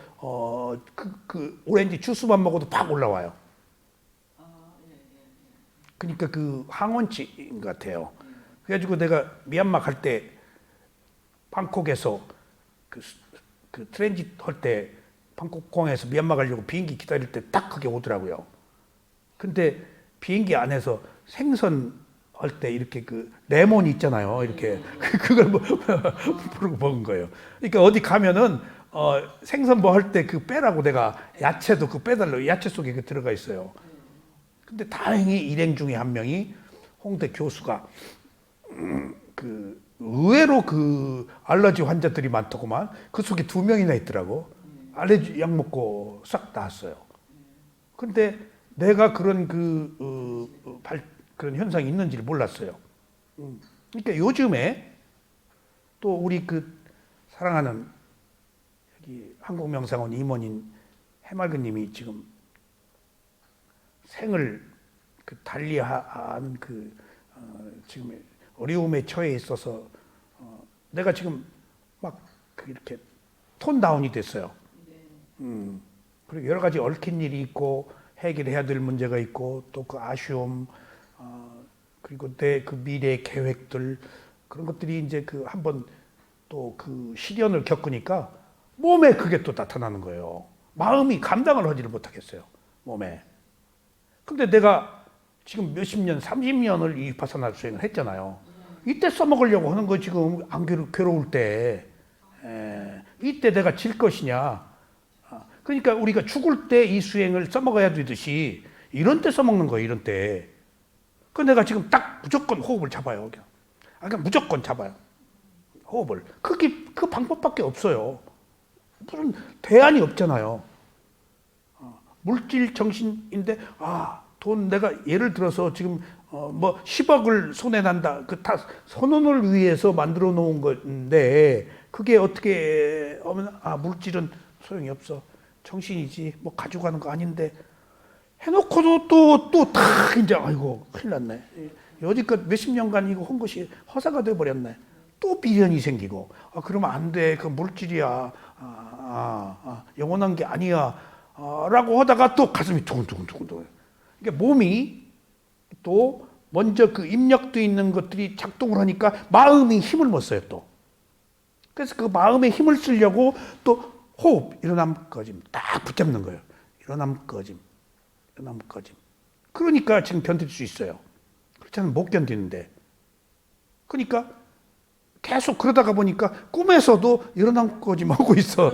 그 오렌지 주스만 먹어도 팍 올라와요. 그러니까 그 항원증인 것 같아요. 그래가지고 내가 미얀마 갈 때 방콕에서 그 트랜짓 할 때 방콕 공항에서 미얀마 가려고 비행기 기다릴 때 딱 그게 오더라고요. 근데 비행기 안에서 생선 할 때 이렇게 그 레몬 있잖아요. 이렇게 그걸 부르고 먹은 거예요. 그러니까 어디 가면은 생선 뭐 할 때 그 빼라고 내가 야채도 그 빼달라고 야채 속에 그 들어가 있어요. 근데 다행히 일행 중에 한 명이 홍대 교수가 그 의외로 그 알러지 환자들이 많더구만. 그 속에 2명이나 있더라고. 알러지 약 먹고 싹 나았어요. 근데 내가 그런 그런 현상이 있는지를 몰랐어요. 그러니까 요즘에 또 우리 그 사랑하는 여기 한국명상원 임원인 해맑은님이 지금 생을 그 달리하는 지금 어려움에 처해 있어서 내가 지금 막 이렇게 톤 다운이 됐어요. 그리고 여러 가지 얽힌 일이 있고 해결해야 될 문제가 있고 또 그 아쉬움 그리고 내 그 미래 계획들 그런 것들이 이제 그 한번 또 그 시련을 겪으니까 몸에 그게 또 나타나는 거예요. 마음이 감당을 하지를 못하겠어요. 몸에. 근데 내가 지금 몇십 년, 30년을 이 비파사나 수행을 했잖아요. 이때 써먹으려고 하는 거 지금 안 괴로울 때. 이때 내가 질 것이냐. 그러니까 우리가 죽을 때 이 수행을 써먹어야 되듯이 이런 때 써먹는 거예요. 이런 때. 그 내가 지금 딱 무조건 호흡을 잡아요. 그냥 무조건 잡아요. 호흡을. 그 방법밖에 없어요. 무슨 대안이 없잖아요. 물질 정신인데 돈 내가 예를 들어서 지금 뭐 10억을 손해 난다. 그 다 선원을 위해서 만들어 놓은 건데 그게 어떻게 하면 물질은 소용이 없어. 정신이지. 뭐 가져가는 거 아닌데 해놓고도 또 다 이제 아이고 큰일 났네. 여지껏 몇십 년간 이거 한 것이 허사가 돼 버렸네. 또 비련이 생기고 그러면 안 돼. 그 물질이야. 영원한 게 아니야. 라고 하다가 또 가슴이 두근두근. 그러니까 몸이 또 먼저 그 입력돼 있는 것들이 작동을 하니까 마음이 힘을 못 써요 또. 그래서 그 마음에 힘을 쓰려고 또 호흡 일어남까지 딱 붙잡는 거예요. 일어나면 꺼짐. 일어나면 꺼짐. 그러니까 지금 견딜 수 있어요. 그렇지 않으면 못 견디는데. 그러니까 계속 그러다가 보니까 꿈에서도 일어나면 꺼짐 하고 있어.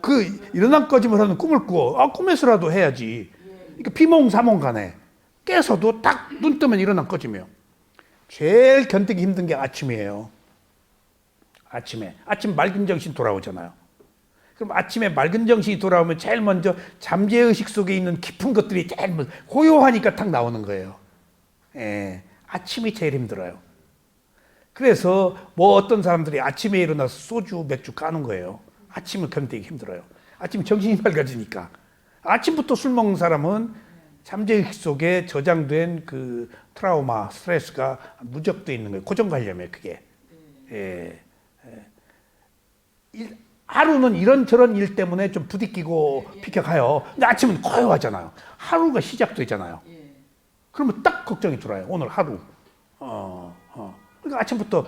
그 일어나면 꺼짐을 하는 꿈을 꾸어. 꿈에서라도 해야지. 그러니까 비몽사몽 간에 깨서도 딱 눈 뜨면 일어나면 꺼짐이에요. 제일 견디기 힘든 게 아침이에요. 아침 맑은 정신 돌아오잖아요. 그럼 아침에 맑은 정신이 돌아오면 제일 먼저 잠재의식 속에 있는 깊은 것들이 제일 먼저 고요하니까 탁 나오는 거예요. 예, 아침이 제일 힘들어요. 그래서 뭐 어떤 사람들이 아침에 일어나서 소주, 맥주 까는 거예요. 아침을 견디기 힘들어요. 아침 정신이 맑아지니까. 아침부터 술 먹는 사람은 잠재의식 속에 저장된 그 트라우마, 스트레스가 누적돼 있는 거예요. 고정관념이에요, 그게. 예. 하루는 이런저런 일 때문에 좀 부딪히고 비켜가요. 근데 아침은 고요하잖아요. 하루가 시작되잖아요. 그러면 딱 걱정이 들어요. 오늘 하루. 그러니까 아침부터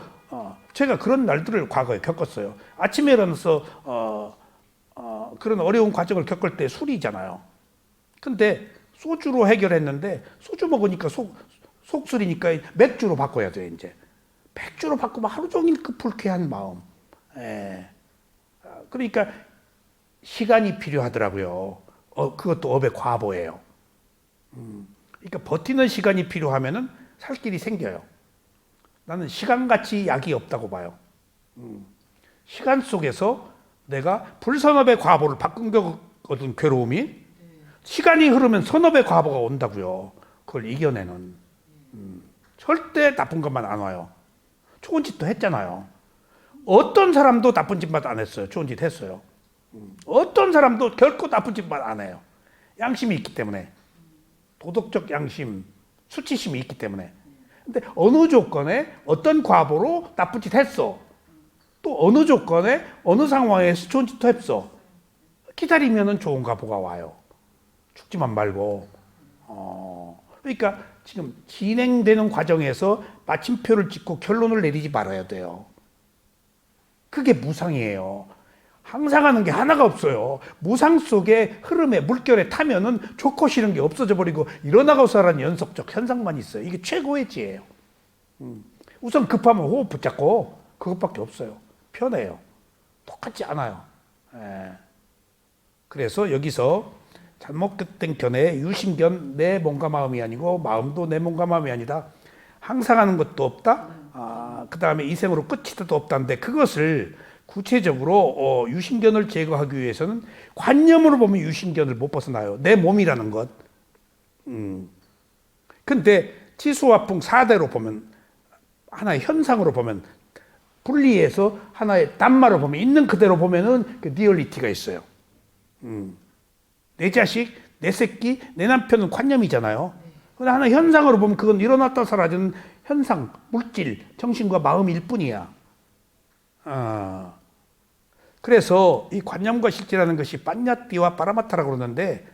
제가 그런 날들을 과거에 겪었어요. 아침에 일어나서 그런 어려운 과정을 겪을 때 술이잖아요. 근데 소주로 해결했는데 소주 먹으니까 속술이니까 맥주로 바꿔야 돼요. 이제 맥주로 바꾸면 하루 종일 그 불쾌한 마음. 예. 그러니까 시간이 필요하더라고요. 그것도 업의 과보예요. 그러니까 버티는 시간이 필요하면은 살 길이 생겨요. 나는 시간같이 약이 없다고 봐요. 시간 속에서 내가 불선업의 과보를 바꾼 거거든, 괴로움이. 시간이 흐르면 선업의 과보가 온다고요. 그걸 이겨내는. 절대 나쁜 것만 안 와요. 좋은 짓도 했잖아요. 어떤 사람도 나쁜 짓만 안 했어요. 좋은 짓 했어요. 어떤 사람도 결코 나쁜 짓만 안 해요. 양심이 있기 때문에. 도덕적 양심, 수치심이 있기 때문에. 근데 어느 조건에 어떤 과보로 나쁜 짓 했어. 또 어느 조건에 어느 상황에서 좋은 짓도 했어. 기다리면은 좋은 과보가 와요. 죽지만 말고. 그러니까 지금 진행되는 과정에서 마침표를 찍고 결론을 내리지 말아야 돼요. 그게 무상이에요. 항상 하는 게 하나가 없어요. 무상 속에 흐름에 물결에 타면은 좋고 싫은 게 없어져 버리고 일어나고서 하는 연속적 현상만 있어요. 이게 최고의 지혜예요. 우선 급하면 호흡 붙잡고 그것밖에 없어요. 편해요. 똑같지 않아요. 예. 그래서 여기서 잘못된 견해, 유심견, 내 몸과 마음이 아니고 마음도 내 몸과 마음이 아니다. 항상 하는 것도 없다. 그 다음에 이생으로 끝이다도 없다는데 그것을 구체적으로 유심견을 제거하기 위해서는 관념으로 보면 유심견을 못 벗어나요. 내 몸이라는 것. 근데 치수화풍 4대로 보면 하나의 현상으로 보면 분리해서 하나의 단말로 보면 있는 그대로 보면은 그 리얼리티가 있어요. 내 자식, 내 새끼, 내 남편은 관념이잖아요. 근데 하나 현상으로 보면 그건 일어났다 사라지는 현상, 물질, 정신과 마음일 뿐이야. 그래서 이 관념과 실제라는 것이 빠냐띠와 빠라마타라고 그러는데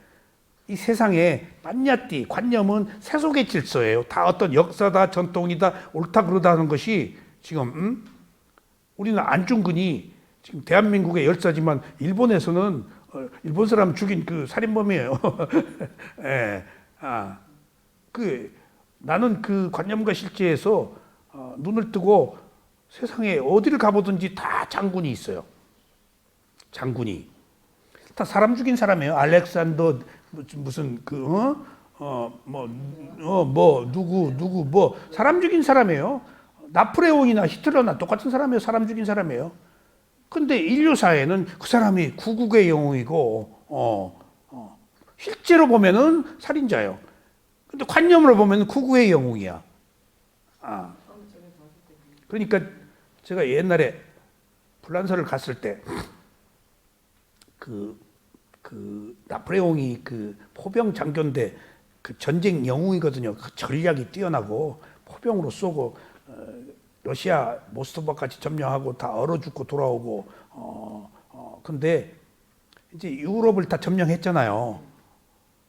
이 세상에 빠냐띠, 관념은 세속의 질서예요. 다 어떤 역사다, 전통이다, 옳다 그러다 하는 것이 지금 우리는 안중근이 지금 대한민국의 열사지만 일본에서는 일본 사람 죽인 그 살인범이에요. 예. 나는 그 관념과 실제에서 눈을 뜨고 세상에 어디를 가보든지 다 장군이 있어요. 장군이. 다 사람 죽인 사람이에요. 알렉산더, 무슨, 누구, 사람 죽인 사람이에요. 나폴레옹이나 히틀러나 똑같은 사람이에요. 사람 죽인 사람이에요. 근데 인류사에는 그 사람이 구국의 영웅이고, 실제로 보면은 살인자예요. 근데 관념으로 보면 구국의 영웅이야. 그러니까 제가 옛날에 불란서를 갔을 때 나폴레옹이 그 포병 장교인데 그 전쟁 영웅이거든요. 그 전략이 뛰어나고 포병으로 쏘고 러시아 모스크바까지 점령하고 다 얼어 죽고 돌아오고 근데 이제 유럽을 다 점령했잖아요.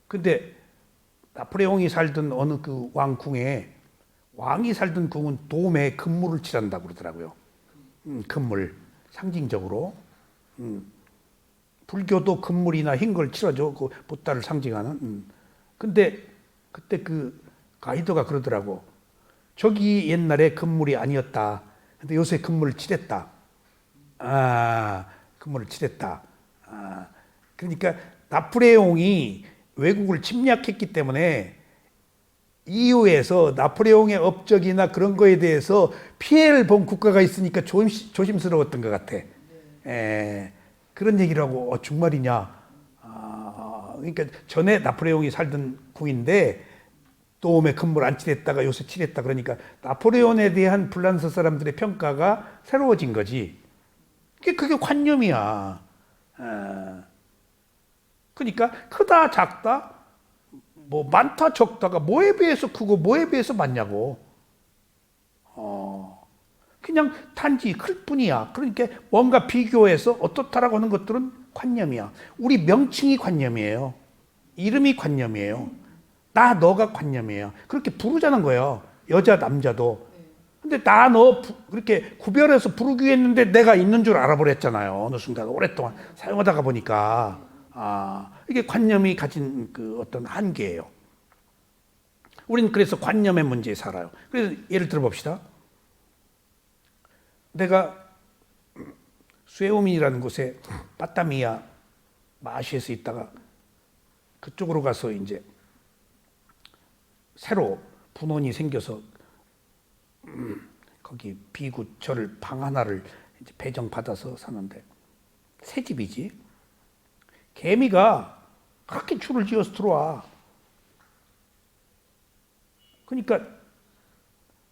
근데 나폴레옹이 살던 어느 그 왕궁에 왕이 살던 궁은 돔에 금물을 칠한다고 그러더라고요. 금물 상징적으로. 불교도 금물이나 흰 걸 칠하죠. 그 붓다를 상징하는. 근데 그때 그 가이드가 그러더라고. 저기 옛날에 금물이 아니었다. 근데 요새 금물을 칠했다. 금물을 칠했다. 그러니까 나폴레옹이 외국을 침략했기 때문에 EU에서 나폴레옹의 업적이나 그런 거에 대해서 피해를 본 국가가 있으니까 조심스러웠던 것 같아. 그런 얘기를 하고 정말이냐. 그러니까 전에 나폴레옹이 살던 궁인데 도움에 금물 안 칠했다가 요새 칠했다. 그러니까 나폴레옹에 대한 프랑스 사람들의 평가가 새로워진 거지. 그게 관념이야. 그러니까 크다 작다 뭐 많다 적다가 뭐에 비해서 크고 뭐에 비해서 많냐고. 그냥 단지 클 뿐이야. 그러니까 뭔가 비교해서 어떻다라고 하는 것들은 관념이야. 우리 명칭이 관념이에요. 이름이 관념이에요. 나 너가 관념이에요. 그렇게 부르자는 거예요. 여자 남자도. 근데 나 너 그렇게 구별해서 부르기 했는데 내가 있는 줄 알아버렸잖아요. 어느 순간 오랫동안 사용하다가 보니까. 이게 관념이 가진 그 어떤 한계예요. 우리는 그래서 관념의 문제에 살아요. 그래서 예를 들어 봅시다. 내가 스웨오민이라는 곳에 빠따미야 마시에서 있다가 그쪽으로 가서 이제 새로 분원이 생겨서 거기 비구철 방 하나를 이제 배정받아서 사는데 새 집이지. 개미가 그렇게 줄을 지어서 들어와. 그러니까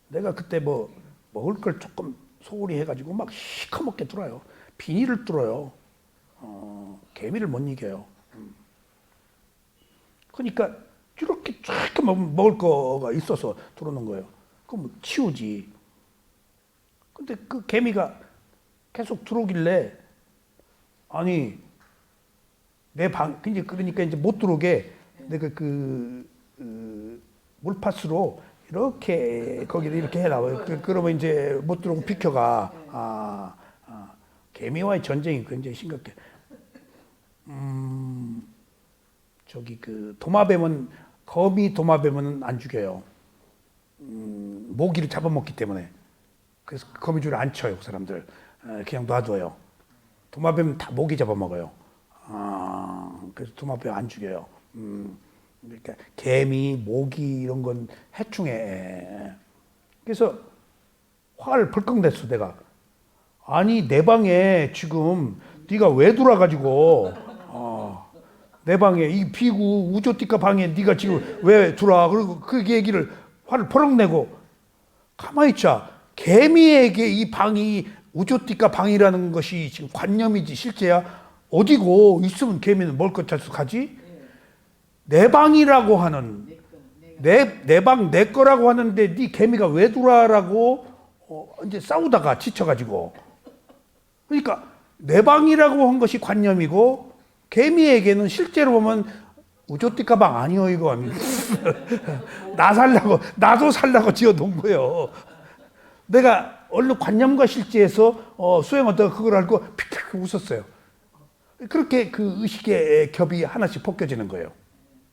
내가 그때 뭐 먹을 걸 조금 소홀히 해가지고 막 시커멓게 들어요. 비닐을 뚫어요. 개미를 못 이겨요. 그러니까 이렇게 쫙 먹을 거가 있어서 들어오는 거예요. 그럼 치우지. 근데 그 개미가 계속 들어오길래 아니 내 방 그러니까 이제 못 들어오게 내가 물파스로 이렇게 거기를 이렇게 해놔요. 그러면 이제 못 들어오고 비켜가. 개미와의 전쟁이 굉장히 심각해. 저기 그 도마뱀은 거미 도마뱀은 안 죽여요. 모기를 잡아먹기 때문에. 그래서 거미줄을 안 쳐요, 그 사람들. 그냥 놔둬요. 도마뱀은 다 모기 잡아먹어요. 그래서 도마뱀 안 죽여요. 그러니까 개미, 모기 이런 건 해충해. 그래서 화를 벌컥 냈어, 내가. 아니 내 방에 지금 네가 왜 들어와가지고 내 방에 이 비구 우조띠까 방에 네가 지금 왜 들어와? 그리고 그 얘기를 화를 버럭 내고 가만히 있자. 개미에게 이 방이 우조띠까 방이라는 것이 지금 관념이지 실제야. 어디고 있으면 개미는 먹을 것 자숙하지? 내 방이라고 하는 내 방 내 거라고 하는데 네 개미가 왜 들어와라고 이제 싸우다가 지쳐가지고. 그러니까 내 방이라고 한 것이 관념이고 개미에게는 실제로 보면 우조띠까 방 아니요 이건. 나도 살라고 지어놓은 거예요. 내가 얼른 관념과 실제에서 수행하다가 그걸 알고 픽픽 웃었어요. 그렇게 그 의식의 겹이 하나씩 벗겨지는 거예요.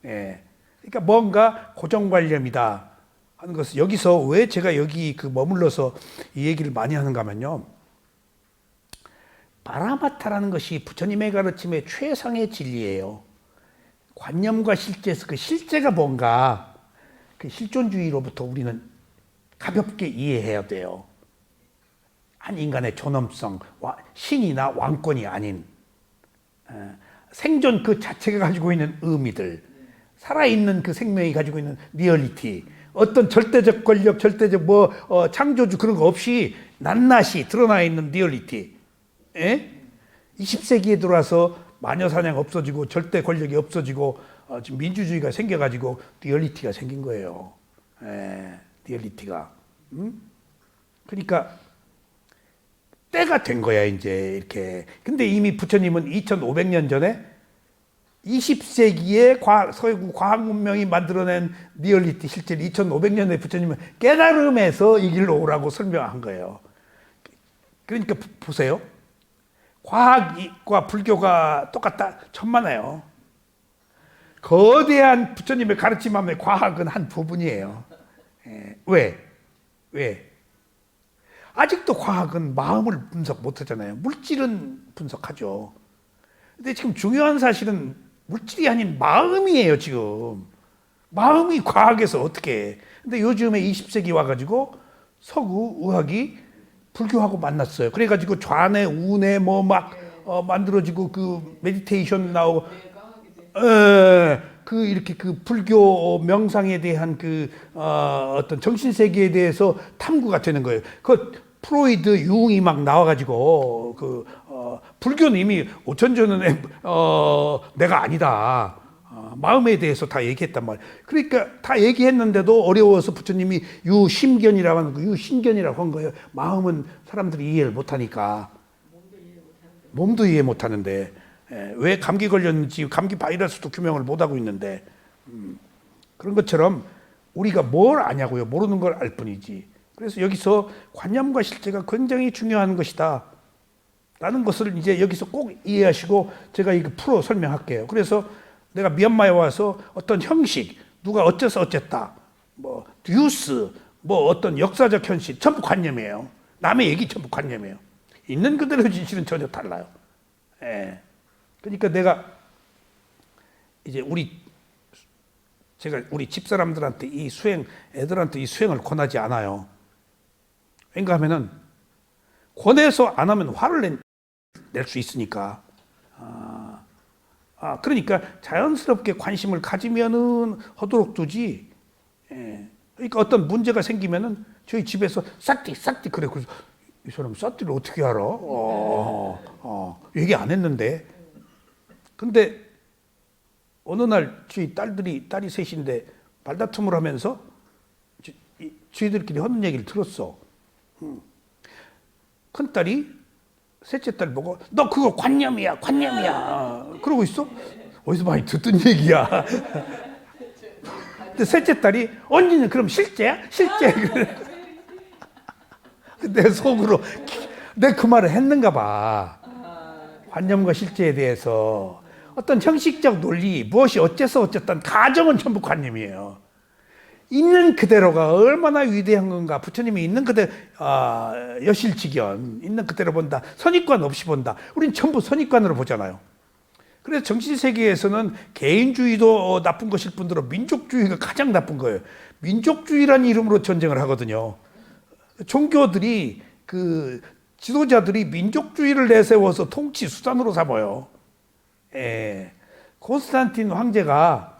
예. 그러니까 뭔가 고정관념이다 하는 것은 여기서 왜 제가 여기 머물러서 이 얘기를 많이 하는가 하면요. 파라마타라는 것이 부처님의 가르침의 최상의 진리예요. 관념과 실제에서 그 실제가 뭔가 그 실존주의로부터 우리는 가볍게 이해해야 돼요. 한 인간의 존엄성, 신이나 왕권이 아닌 생존 그 자체가 가지고 있는 의미들, 살아있는 그 생명이 가지고 있는 리얼리티, 어떤 절대적 권력, 절대적 창조주 그런 거 없이 낱낱이 드러나 있는 리얼리티. 20세기에 들어와서 마녀사냥 없어지고 절대 권력이 없어지고 지금 민주주의가 생겨가지고 리얼리티가 생긴 거예요. 리얼리티가. 그러니까 때가 된 거야 이제 이렇게. 근데 이미 부처님은 2500년 전에 20세기에 서구 과학 문명이 만들어낸 리얼리티 실제로 2500년에 부처님은 깨달음에서 이 길로 오라고 설명한 거예요. 그러니까 보세요. 과학과 불교가 똑같다? 천만에요. 거대한 부처님의 가르침함에 과학은 한 부분이에요. 왜? 아직도 과학은 마음을 분석 못하잖아요. 물질은 분석하죠. 근데 지금 중요한 사실은 물질이 아닌 마음이에요. 지금 마음이 과학에서 어떻게 해. 근데 요즘에 20세기 와가지고 서구 의학이 불교하고 만났어요. 그래가지고 좌뇌 우뇌 뭐 막 만들어지고 그 메디테이션 나오고 그 이렇게 그 불교 명상에 대한 그 어떤 정신 세계에 대해서 탐구가 되는 거예요. 그 프로이드, 융이 막 나와가지고 그 불교는 이미 5천 전에 내가 아니다. 마음에 대해서 다 얘기했단 말이에요. 그러니까 다 얘기했는데도 어려워서 부처님이 유심견이라고 하는 거, 유신견이라고 한 거예요. 마음은 사람들이 이해를 못하니까. 몸도 이해 못하는데. 왜 감기 걸렸는지 감기 바이러스도 규명을 못하고 있는데 그런 것처럼 우리가 뭘 아냐고요. 모르는 걸 알 뿐이지. 그래서 여기서 관념과 실제가 굉장히 중요한 것이다 라는 것을 이제 여기서 꼭 이해하시고 제가 이거 풀어 설명할게요. 그래서 내가 미얀마에 와서 어떤 형식, 누가 어째서 어쨌다, 뭐 뉴스, 뭐 어떤 역사적 현실 전부 관념이에요. 남의 얘기 전부 관념이에요. 있는 그대로 진실은 전혀 달라요. 그러니까 내가 이제 제가 우리 집사람들한테 애들한테 이 수행을 권하지 않아요. 왜인가 하면은 권해서 안 하면 화를 낼 수 있으니까. 그러니까 자연스럽게 관심을 가지면은 하도록 두지. 그러니까 어떤 문제가 생기면은 저희 집에서 싹디 그래. 그래서 이 사람 싹디를 어떻게 알아? 얘기 안 했는데. 근데 어느 날 저희 딸이 셋인데 말다툼을 하면서 저희들끼리 하는 얘기를 들었어. 큰딸이 셋째 딸 보고 너 그거 관념이야. 그러고 있어? 어디서 많이 듣던 얘기야. 근데 셋째 딸이 언니는 그럼 실제야? 내 속으로 내 그 말을 했는가 봐. 관념과 실제에 대해서 어떤 형식적 논리, 무엇이 어쨌든 가정은 전부 관념이에요. 있는 그대로가 얼마나 위대한 건가. 부처님이 있는 그대로 여실직연 있는 그대로 본다. 선입관 없이 본다. 우린 전부 선입관으로 보잖아요. 그래서 정신세계에서는 개인주의도 나쁜 것일 뿐더러 민족주의가 가장 나쁜 거예요. 민족주의라는 이름으로 전쟁을 하거든요. 종교들이 그 지도자들이 민족주의를 내세워서 통치 수단으로 삼아요. 콘스탄틴 황제가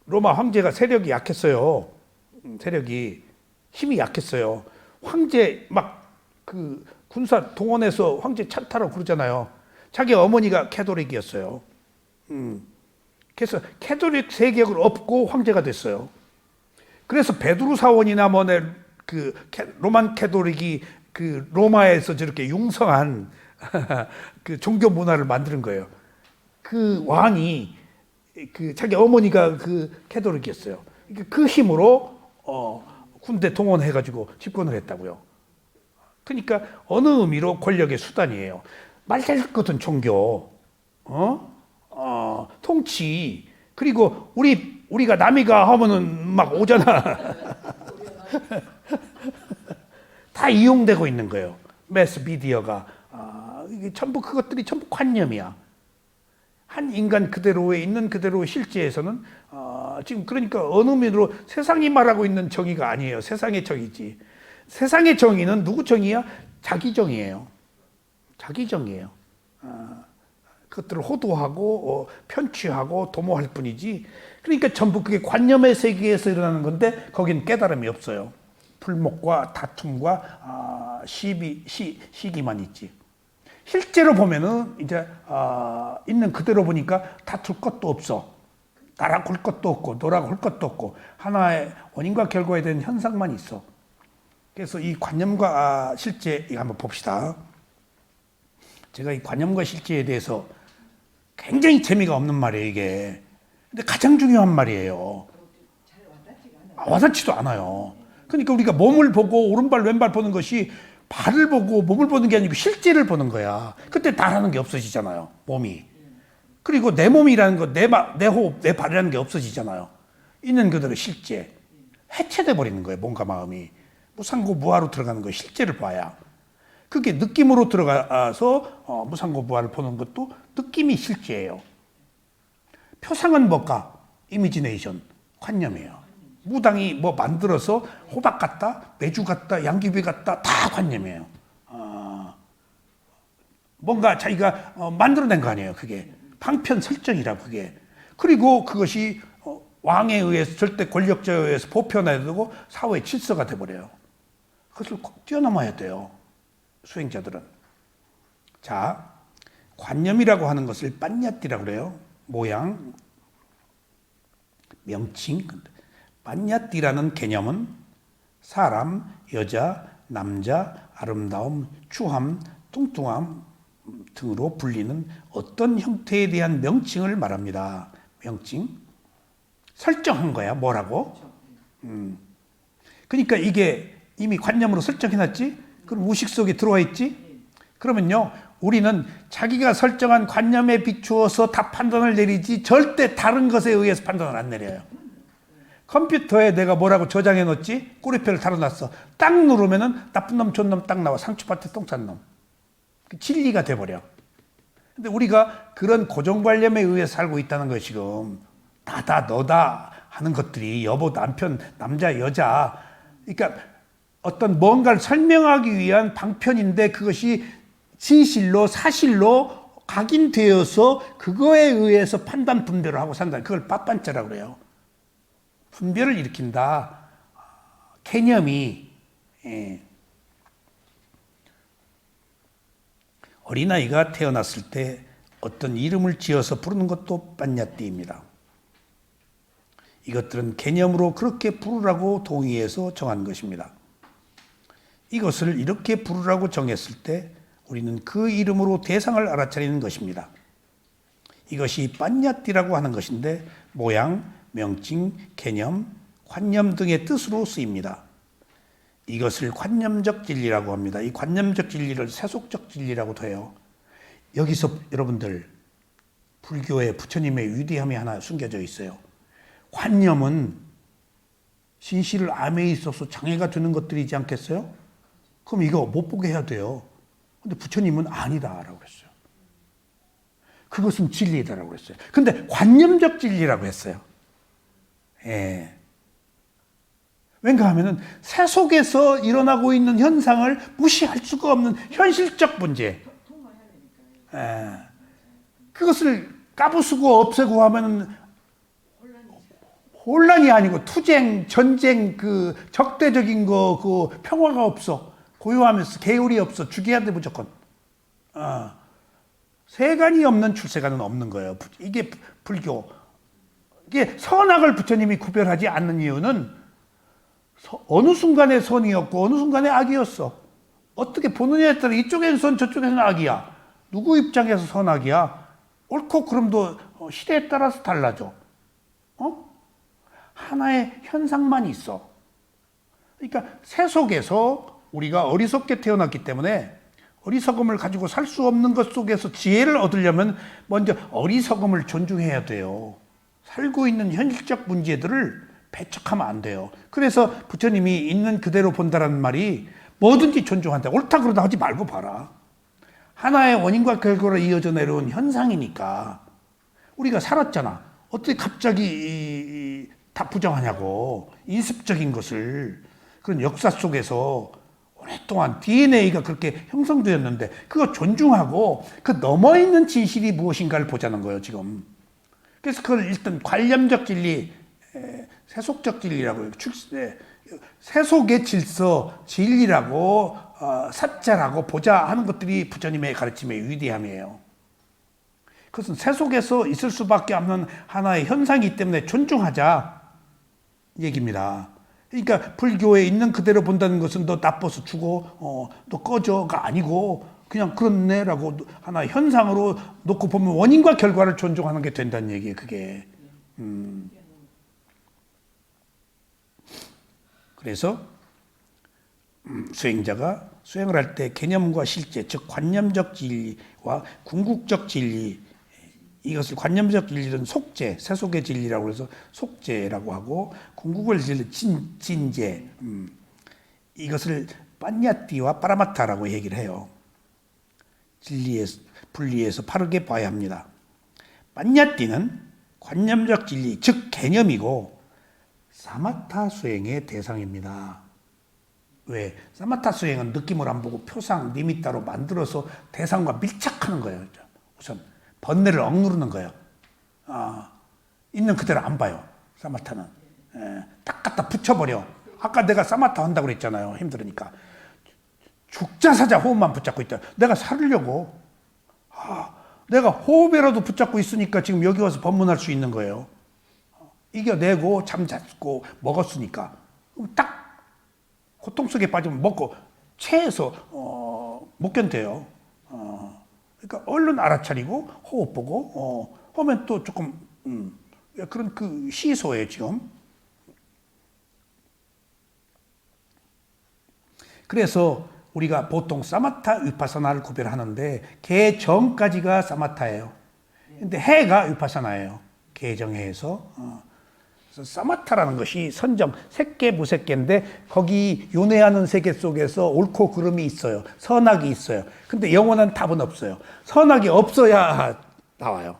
로마 황제가 세력이 약했어요. 세력이 힘이 약했어요. 황제 막 그 군사 동원해서 황제 찬타라고 그러잖아요. 자기 어머니가 캐톨릭이었어요. 그래서 캐톨릭 세력을 엎고 황제가 됐어요. 그래서 베드로 사원이나 그 로만 캐톨릭이 그 로마에서 저렇게 융성한 그 종교 문화를 만드는 거예요. 그 왕이 그 자기 어머니가 그 캐톨릭이었어요. 그 힘으로 군대 동원해가지고 집권을 했다고요. 그러니까 어느 의미로 권력의 수단이에요. 말잘 것은 종교, 통치, 그리고 우리가 남이가 하면은 막 오잖아. 다 이용되고 있는 거예요. 매스 미디어가 이게 전부 그것들이 전부 관념이야. 한 인간 그대로에 있는 그대로 실제에서는 지금 그러니까 어느 면으로 세상이 말하고 있는 정의가 아니에요. 세상의 정의지. 세상의 정의는 누구 정의야? 자기 정의예요. 자기 정의예요. 그것들을 호도하고 편취하고 도모할 뿐이지. 그러니까 전부 그게 관념의 세계에서 일어나는 건데 거긴 깨달음이 없어요. 불목과 다툼과 시기만 있지. 실제로 보면은 이제 있는 그대로 보니까 다툴 것도 없어. 나라고 할 것도 없고 너라고 할 것도 없고 하나의 원인과 결과에 대한 현상만 있어. 그래서 이 관념과 실제 이거 한번 봅시다. 제가 이 관념과 실제에 대해서 굉장히 재미가 없는 말이에요, 이게. 근데 가장 중요한 말이에요. 와닿지도 않아요. 그러니까 우리가 몸을 보고 오른발 왼발 보는 것이 발을 보고 몸을 보는 게 아니고 실제를 보는 거야. 그때 나라는 게 없어지잖아요. 몸이. 그리고 내 몸이라는 거, 내 호흡, 내 발이라는 게 없어지잖아요. 있는 그대로 실제. 해체돼 버리는 거예요. 몸과 마음이. 무상고 무아로 들어가는 거예요. 실제를 봐야. 그게 느낌으로 들어가서 무상고 무아를 보는 것도 느낌이 실제예요. 표상은 뭘까? 이미지네이션, 관념이에요. 무당이 뭐 만들어서 호박 같다, 메주 같다, 양귀비 같다, 다 관념이에요. 뭔가 자기가 만들어낸 거 아니에요. 그게 방편 설정이라 그게. 그리고 그것이 왕에 의해서 절대 권력자에 의해서 보편화되고 되고 사회의 질서가 돼버려요. 그것을 꼭 뛰어넘어야 돼요. 수행자들은. 자, 관념이라고 하는 것을 빤야띠라고 그래요. 모양, 명칭. 빤야띠라는 개념은 사람, 여자, 남자, 아름다움, 추함, 뚱뚱함 등으로 불리는 어떤 형태에 대한 명칭을 말합니다. 명칭. 설정한 거야. 뭐라고? 그러니까 이게 이미 관념으로 설정해놨지? 그럼 무의식 속에 들어와 있지? 그러면요, 우리는 자기가 설정한 관념에 비추어서 다 판단을 내리지 절대 다른 것에 의해서 판단을 안 내려요. 컴퓨터에 내가 뭐라고 저장해 놓지? 꼬리표를 달아놨어. 딱 누르면은 나쁜 놈, 좋은 놈 딱 나와. 상추밭에 똥 싼 놈. 진리가 돼버려. 근데 우리가 그런 고정관념에 의해서 살고 있다는 거예요, 지금. 나다, 너다 하는 것들이 여보, 남편, 남자, 여자. 그러니까 어떤 뭔가를 설명하기 위한 방편인데 그것이 진실로, 사실로 각인되어서 그거에 의해서 판단, 분별을 하고 산다. 그걸 빠빤자라고 그래요. 분별을 일으킨다. 개념이. 어린아이가 태어났을 때 어떤 이름을 지어서 부르는 것도 빤야띠입니다. 이것들은 개념으로 그렇게 부르라고 동의해서 정한 것입니다. 이것을 이렇게 부르라고 정했을 때 우리는 그 이름으로 대상을 알아차리는 것입니다. 이것이 빤야띠라고 하는 것인데 모양, 명칭, 개념, 관념 등의 뜻으로 쓰입니다. 이것을 관념적 진리라고 합니다. 이 관념적 진리를 세속적 진리라고도 해요. 여기서 여러분들 불교의 부처님의 위대함이 하나 숨겨져 있어요. 관념은 신실을 암에 있어서 장애가 되는 것들이지 않겠어요? 그럼 이거 못 보게 해야 돼요. 근데 부처님은 아니다라고 그랬어요. 그것은 진리다라고 그랬어요. 근데 관념적 진리라고 했어요. 예. 왠가 하면은 세속에서 일어나고 있는 현상을 무시할 수가 없는 현실적 문제. 예. 그것을 까부수고 없애고 하면은 혼란이 아니고 투쟁, 전쟁, 그 적대적인 거, 그 평화가 없어. 고요하면서 계율이 없어. 죽여야 돼 무조건. 세간이 없는 출세간은 없는 거예요. 이게 불교. 이게 선악을 부처님이 구별하지 않는 이유는 어느 순간에 선이었고 어느 순간에 악이었어. 어떻게 보느냐에 따라 이쪽에는 선, 저쪽에는 악이야. 누구 입장에서 선악이야? 옳고 그름도 시대에 따라서 달라져. 하나의 현상만 있어. 그러니까 세속에서 우리가 어리석게 태어났기 때문에 어리석음을 가지고 살 수 없는 것 속에서 지혜를 얻으려면 먼저 어리석음을 존중해야 돼요. 살고 있는 현실적 문제들을 배척하면 안 돼요. 그래서 부처님이 있는 그대로 본다라는 말이 뭐든지 존중한다. 옳다 그러다 하지 말고 봐라. 하나의 원인과 결과로 이어져 내려온 현상이니까. 우리가 살았잖아. 어떻게 갑자기 다 부정하냐고. 인습적인 것을. 그런 역사 속에서 오랫동안 DNA가 그렇게 형성되었는데 그거 존중하고 그 넘어있는 진실이 무엇인가를 보자는 거예요, 지금. 그래서 그걸 일단 관념적 진리, 세속적 진리라고 해요. 세속의 질서, 진리라고, 사자라고 보자 하는 것들이 부처님의 가르침의 위대함이에요. 그것은 세속에서 있을 수밖에 없는 하나의 현상이기 때문에 존중하자 얘기입니다. 그러니까 불교에 있는 그대로 본다는 것은 너 나빠서 죽어, 너 꺼져가 아니고 그냥 그렇네라고 하나의 현상으로 놓고 보면 원인과 결과를 존중하는 게 된다는 얘기예요. 그게. 그래서 수행자가 수행을 할 때 개념과 실제, 즉 관념적 진리와 궁극적 진리, 이것을 관념적 진리는 속죄, 세속의 진리라고 해서 속죄라고 하고, 궁극을 진리, 진제, 이것을 빠냐띠와 파라마타라고 얘기를 해요. 진리에서 분리해서 바르게 봐야 합니다. 빠냐띠는 관념적 진리, 즉 개념이고 사마타 수행의 대상입니다. 왜? 사마타 수행은 느낌을 안 보고 표상, 니미따로 만들어서 대상과 밀착하는 거예요. 우선 번뇌를 억누르는 거예요. 있는 그대로 안 봐요. 사마타는. 딱 갖다 붙여버려. 아까 내가 사마타 한다고 그랬잖아요. 힘들으니까. 죽자사자 호흡만 붙잡고 있다. 내가 살으려고. 내가 호흡이라도 붙잡고 있으니까 지금 여기 와서 법문할 수 있는 거예요. 이겨내고 잠잤고 먹었으니까. 딱 고통 속에 빠지면 먹고 체해서 못 견뎌요. 그러니까 얼른 알아차리고 호흡 보고 하면 또 조금 그런 그 시소예요 지금. 그래서 우리가 보통 사마타 위파사나를 구별하는데 개 전까지가 사마타예요. 근데 해가 위파사나예요. 개정해서. 그래서 사마타라는 것이 선정, 색계 무색계인데 거기 요네하는 세계 속에서 옳고 그름이 있어요. 선악이 있어요. 근데 영원한 답은 없어요. 선악이 없어야 나와요.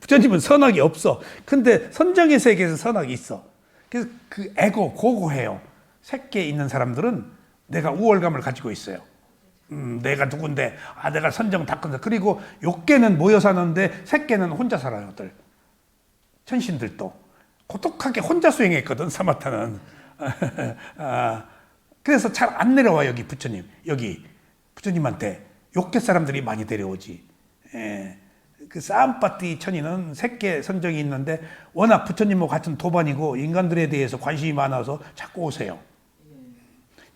부처님은 선악이 없어. 근데 선정의 세계에서 선악이 있어. 그래서 그 에고, 고고해요. 색계에 있는 사람들은 내가 우월감을 가지고 있어요. 내가 누군데, 내가 선정 다 끝나. 그리고 욕계는 모여 사는데 색계는 혼자 살아요. 천신들도. 고독하게 혼자 수행했거든, 사마타는. 그래서 잘 안 내려와, 여기 부처님. 여기 부처님한테 욕계 사람들이 많이 데려오지. 그 사암파티 천인은 색계 선정이 있는데 워낙 부처님과 같은 도반이고 인간들에 대해서 관심이 많아서 자꾸 오세요.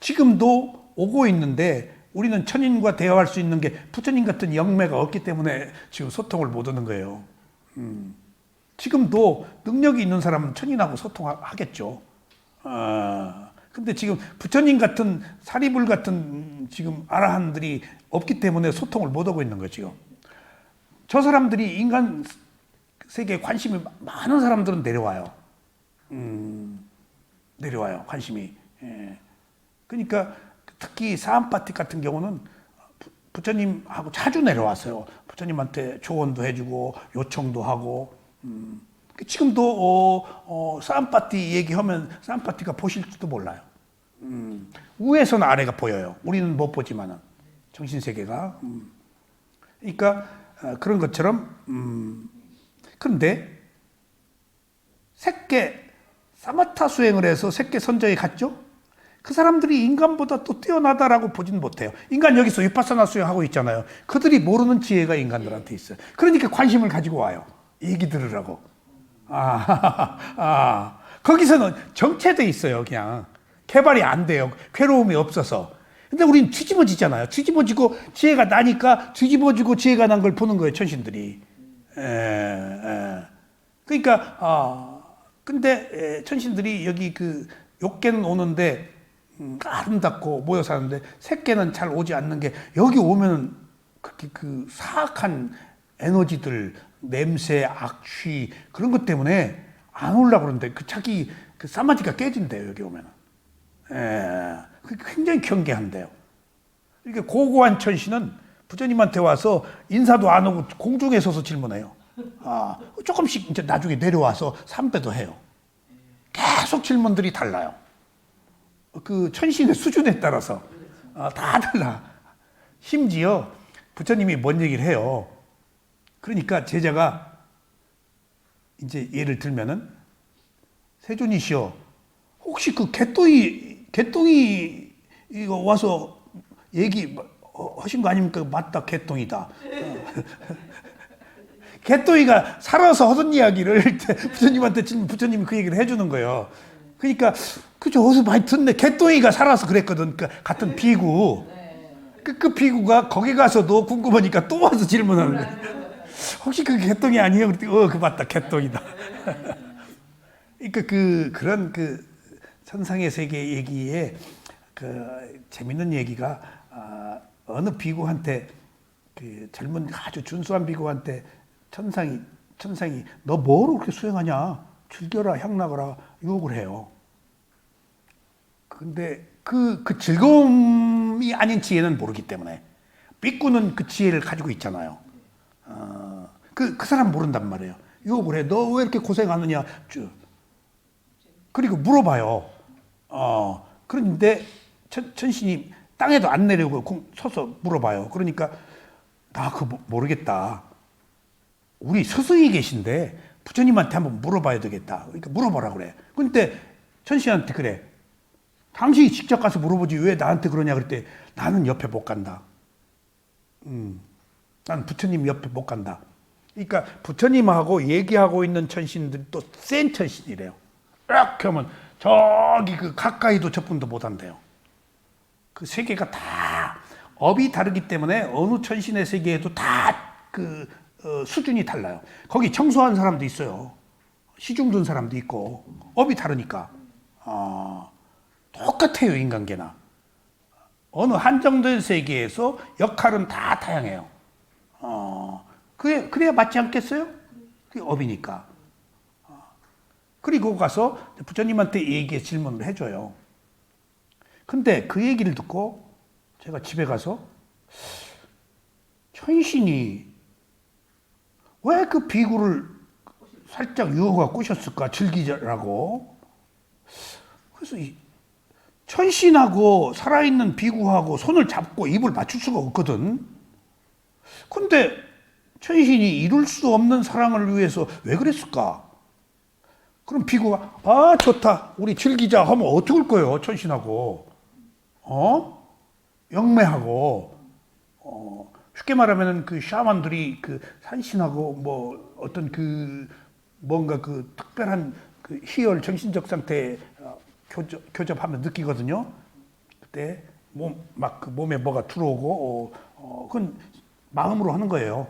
지금도 오고 있는데 우리는 천인과 대화할 수 있는 게 부처님 같은 영매가 없기 때문에 지금 소통을 못 하는 거예요. 지금도 능력이 있는 사람은 천인하고 소통하겠죠. 근데 지금 부처님 같은 사리불 같은 지금 아라한들이 없기 때문에 소통을 못 하고 있는 거죠. 저 사람들이 인간 세계에 관심이 많은 사람들은 내려와요. 내려와요, 관심이. 그러니까 특히 사암파티 같은 경우는 부처님하고 자주 내려왔어요. 부처님한테 조언도 해주고 요청도 하고. 지금도 사암파티 얘기하면 사암파티가 보실지도 몰라요. 위에서는 아래가 보여요. 우리는 못 보지만은 정신세계가. 그러니까 그런 것처럼 그런데 색계 사마타 수행을 해서 색계 선정에 갔죠. 그 사람들이 인간보다 또 뛰어나다라고 보진 못해요. 인간 여기서 위파사나 수행하고 있잖아요. 그들이 모르는 지혜가 인간들한테 있어요. 그러니까 관심을 가지고 와요. 얘기 들으라고. 거기서는 정체돼 있어요. 그냥 개발이 안 돼요. 괴로움이 없어서. 근데 우린 뒤집어지잖아요. 뒤집어지고 지혜가 나니까 뒤집어지고 지혜가 난 걸 보는 거예요. 천신들이. 그러니까 근데 천신들이 여기 그 욕계는 오는데 아름답고 모여 사는데 색계는 잘 오지 않는 게 여기 오면 그렇게 그 사악한 에너지들, 냄새, 악취 그런 것 때문에 안 오려고 그러는데 그 자기 그 사마디가 깨진대요. 여기 오면은. 굉장히 경계한대요. 이렇게 고고한 천신은 부처님한테 와서 인사도 안 하고 공중에 서서 질문해요. 조금씩 이제 나중에 내려와서 삼배도 해요. 계속 질문들이 달라요. 그 천신의 수준에 따라서 다 달라. 심지어 부처님이 뭔 얘기를 해요. 그러니까 제자가 이제 예를 들면은 세존이시여, 혹시 그 개똥이 이거 와서 얘기 하신 거 아닙니까? 맞다, 개똥이다. 개똥이가 살아서 하던 이야기를 부처님한테 부처님이 그 얘기를 해주는 거예요. 그러니까 그죠, 어디서 많이 듣네. 개똥이가 살아서 그랬거든. 그 같은 비구. 그 비구가 거기 가서도 궁금하니까 또 와서 질문하는 거예요. 혹시 그 개똥이 아니에요? 그랬더니 그 맞다, 개똥이다. 그러니까 그런 그 천상의 세계 얘기에 그 재밌는 얘기가 어느 비구한테 그 젊은 아주 준수한 비구한테 천상이 너 뭐로 그렇게 수행하냐? 즐겨라, 향락하라 유혹을 해요. 근데 그 즐거움이 아닌 지혜는 모르기 때문에 삐꾸는 그 지혜를 가지고 있잖아요. 그 사람 모른단 말이에요. 유혹을 해. 너 왜 이렇게 고생하느냐? 그리고 물어봐요. 그런데 천신이 땅에도 안 내려고 서서 물어봐요. 그러니까 나 그거 모르겠다. 우리 스승이 계신데 부처님한테 한번 물어봐야 되겠다. 그러니까 물어보라 그래. 근데 천신한테 그래. 당신이 직접 가서 물어보지 왜 나한테 그러냐 그랬더니 나는 옆에 못 간다. 나는 부처님 옆에 못 간다. 그러니까 부처님하고 얘기하고 있는 천신들이 또 센 천신이래요. 이렇게 하면 저기 그 가까이도 접근도 못 한대요. 그 세계가 다 업이 다르기 때문에 어느 천신의 세계에도 다 그 수준이 달라요. 거기 청소한 사람도 있어요. 시중 든 사람도 있고 업이 다르니까 똑같아요. 인간계나 어느 한정된 세계에서 역할은 다 다양해요. 그래야 맞지 않겠어요? 그게 업이니까. 그리고 가서 부처님한테 얘기에 질문을 해줘요. 근데 그 얘기를 듣고 제가 집에 가서 천신이 왜 그 비구를 살짝 유혹하고 꼬셨을까? 즐기자라고. 그래서 이 천신하고 살아있는 비구하고 손을 잡고 입을 맞출 수가 없거든. 근데 천신이 이룰 수 없는 사랑을 위해서 왜 그랬을까? 그럼 비구가 좋다 우리 즐기자 하면 어떻게 할 거예요? 천신하고 영매하고 쉽게 말하면 그 샤만들이 그 산신하고 뭐 어떤 그 뭔가 그 특별한 그 희열 정신적 상태에 교접하면 느끼거든요. 그때 막 그 몸에 뭐가 들어오고 그건 마음으로 하는 거예요.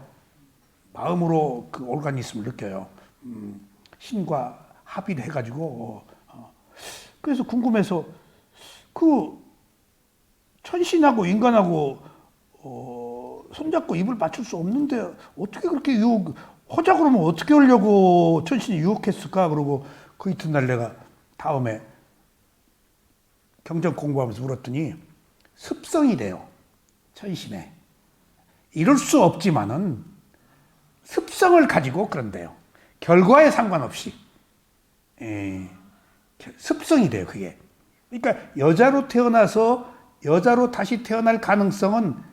마음으로 그 오르가니즘을 느껴요. 신과 합의를 해가지고 그래서 궁금해서 그 천신하고 인간하고 손잡고 입을 맞출 수 없는데 어떻게 그렇게 하자 그러면 어떻게 하려고 천신이 유혹했을까? 그러고 그 이튿날 내가 다음에 경전 공부하면서 물었더니 습성이래요. 천신에 이룰 수 없지만은 습성을 가지고 그런데요. 결과에 상관없이 습성이 돼요. 그게. 그러니까 여자로 태어나서 여자로 다시 태어날 가능성은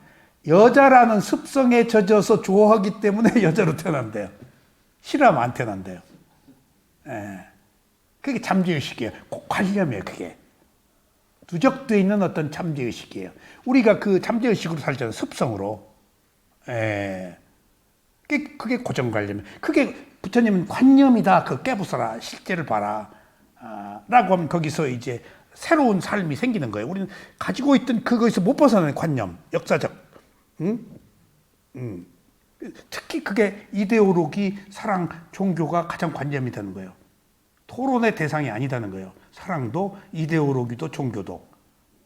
여자라는 습성에 젖어서 좋아하기 때문에 여자로 태어난대요. 싫어하면 안 태어난대요. 그게 잠재의식이에요. 관념이에요. 그게. 누적되어 있는 어떤 잠재의식이에요. 우리가 그 잠재의식으로 살잖아요. 습성으로. 그게 고정관념이에요. 그게 부처님은 관념이다. 그거 깨부숴라. 실제를 봐라. 라고 하면 거기서 이제 새로운 삶이 생기는 거예요. 우리는 가지고 있던 그거에서 못 벗어나는 관념, 역사적. 특히 그게 이데올로기, 사랑, 종교가 가장 관념이 되는 거예요. 토론의 대상이 아니다는 거예요. 사랑도, 이데올로기도, 종교도.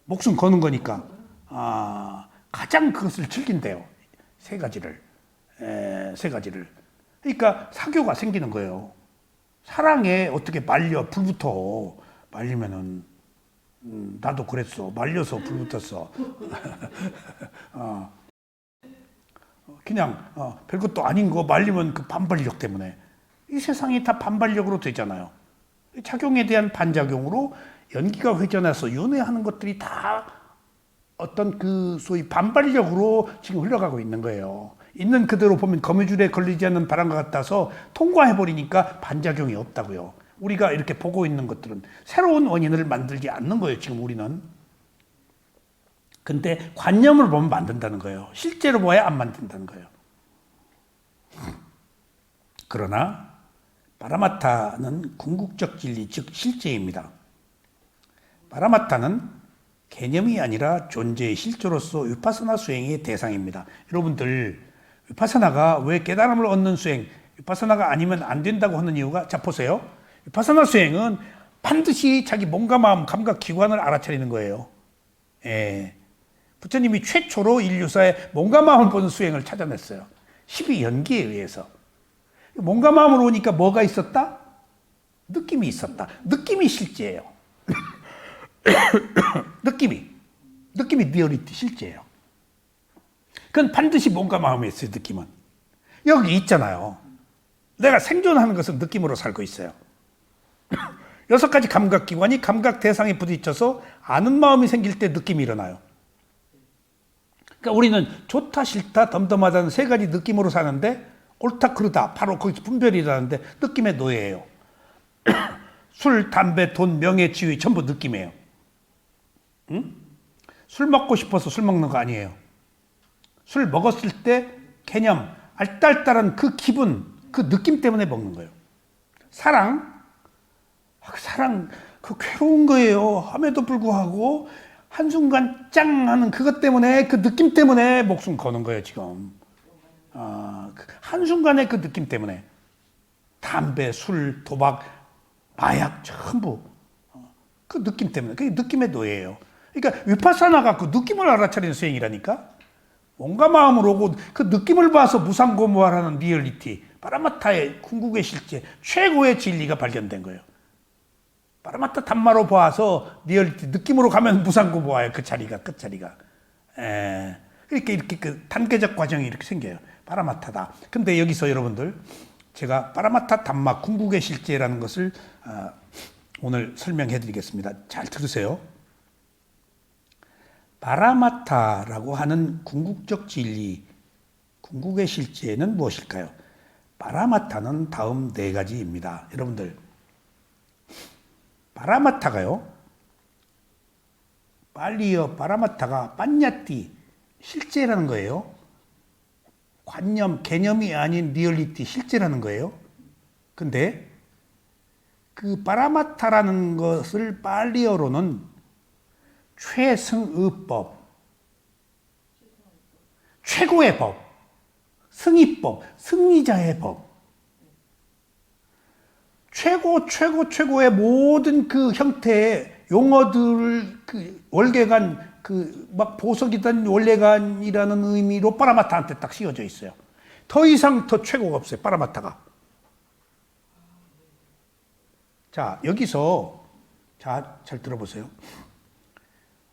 목숨 거는 거니까. 가장 그것을 즐긴대요. 세 가지를. 그러니까 사교가 생기는 거예요. 사랑에 어떻게 말려, 불붙어. 말리면은, 나도 그랬어. 말려서 불붙었어. 그냥, 별것도 아닌 거 말리면 그 반발력 때문에. 이 세상이 다 반발력으로 되잖아요. 작용에 대한 반작용으로 연기가 회전해서 윤회하는 것들이 다 어떤 그 소위 반발력으로 지금 흘러가고 있는 거예요. 있는 그대로 보면 거미줄에 걸리지 않는 바람과 같아서 통과해버리니까 반작용이 없다고요. 우리가 이렇게 보고 있는 것들은 새로운 원인을 만들지 않는 거예요. 지금 우리는. 근데 관념을 보면 만든다는 거예요. 실제로 봐야 안 만든다는 거예요. 그러나 파라마타는 궁극적 진리, 즉 실제입니다. 파라마타는 개념이 아니라 존재의 실조로서 위파사나 수행의 대상입니다. 여러분들 위파사나가 왜 깨달음을 얻는 수행, 위파사나가 아니면 안 된다고 하는 이유가, 자 보세요. 위파사나 수행은 반드시 자기 몸과 마음, 감각, 기관을 알아차리는 거예요. 예. 부처님이 최초로 인류사에 몸과 마음을 보는 수행을 찾아냈어요. 12연기에 의해서. 몸과 마음으로 오니까 뭐가 있었다? 느낌이 있었다. 느낌이 실제예요. 느낌이 리얼리티 실제예요. 그건 반드시 몸과 마음에 있어요. 느낌은. 여기 있잖아요. 내가 생존하는 것은 느낌으로 살고 있어요. 6가지 감각기관이 감각 대상에 부딪혀서 아는 마음이 생길 때 느낌이 일어나요. 그러니까 우리는 좋다 싫다 덤덤하다는 3가지 느낌으로 사는데 옳다 그르다 바로 거기서 분별이 일어나는데 느낌의 노예예요. 술, 담배, 돈, 명예, 지위 전부 느낌이에요. 응? 술 먹고 싶어서 술 먹는 거 아니에요. 술 먹었을 때 개념, 알딸딸한 그 기분, 그 느낌 때문에 먹는 거예요. 사랑, 그 괴로운 거예요. 함에도 불구하고 한순간 짱 하는 그것 때문에, 그 느낌 때문에 목숨 거는 거예요, 지금. 한순간의 그 느낌 때문에. 담배, 술, 도박, 마약, 전부. 그 느낌 때문에. 그게 느낌의 노예예요. 그러니까 위파사나가 그 느낌을 알아차리는 수행이라니까? 몸과 마음으로 오고 그 느낌을 봐서 무상고무하라는 리얼리티, 파라마타의 궁극의 실제, 최고의 진리가 발견된 거예요. 파라마타 담마로 봐서 리얼리티 느낌으로 가면 무상고무와요. 그 자리가 끝자리가. 이렇게 그 단계적 과정이 이렇게 생겨요. 파라마타다. 근데 여기서 여러분들 제가 파라마타 담마 궁극의 실제라는 것을 오늘 설명해 드리겠습니다. 잘 들으세요. 파라마타라고 하는 궁극적 진리, 궁극의 실제는 무엇일까요? 파라마타는 다음 4가지입니다. 여러분들, 파라마타가요, 빨리어 파라마타가 빠냐띠, 실제라는 거예요. 관념, 개념이 아닌 리얼리티, 실제라는 거예요. 근데 그 파라마타라는 것을 빨리어로는 최승의법, 최고의 법, 승의법, 승리자의 법, 최고의 모든 그 형태의 용어들, 그 월계관, 그 막 보석이든 원래관이라는 의미로 파라마타한테 딱 씌워져 있어요. 더 이상 더 최고가 없어요, 파라마타가. 자, 여기서 잘 들어보세요.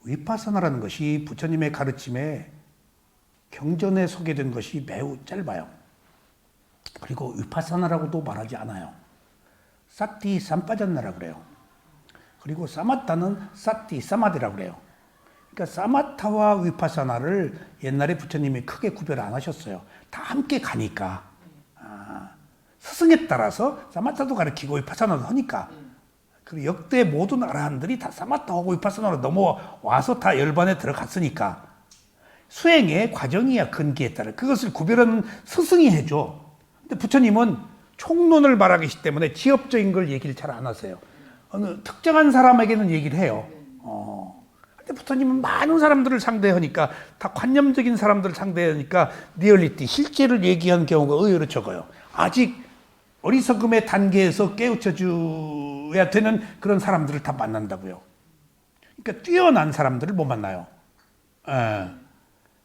위파사나라는 것이 부처님의 가르침에 경전에 소개된 것이 매우 짧아요. 그리고 위파사나라고도 말하지 않아요. 사티 삼빠잔나라 그래요. 그리고 사마타는 사티 사마디라고 그래요. 그러니까 사마타와 위파사나를 옛날에 부처님이 크게 구별 안 하셨어요. 다 함께 가니까. 스승에 따라서 사마타도 가르치고 위파사나도 하니까. 그리고 역대 모든 아라한들이 다 사마타하고 위파사나로 넘어와서 다 열반에 들어갔으니까 수행의 과정이야. 근기에 따라 그것을 구별하는 스승이 해줘. 근데 부처님은 총론을 말하기 때문에 지엽적인 걸 얘기를 잘 안 하세요. 어느 특정한 사람에게는 얘기를 해요. 근데 부처님은 많은 사람들을 상대하니까, 다 관념적인 사람들을 상대하니까 리얼리티, 실제를 얘기하는 경우가 의외로 적어요. 아직 어리석음의 단계에서 깨우쳐 줘야 되는 그런 사람들을 다 만난다고요. 그러니까 뛰어난 사람들을 못 만나요.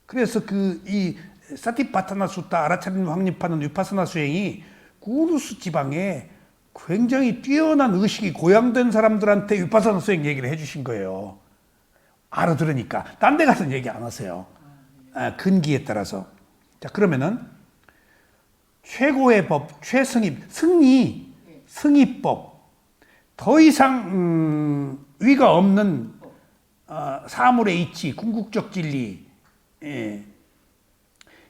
그래서 이 사티파타나 수타, 아라차린 확립하는 위파사나 수행이 구루스 지방에 굉장히 뛰어난 의식이 고양된 사람들한테 위파사나 수행 얘기를 해주신 거예요. 알아들으니까. 딴 데 가서는 얘기 안 하세요. 근기에 따라서. 자, 그러면은 최고의 법, 최승입, 승의법. 더 이상 위가 없는 사물의 이치, 궁극적 진리.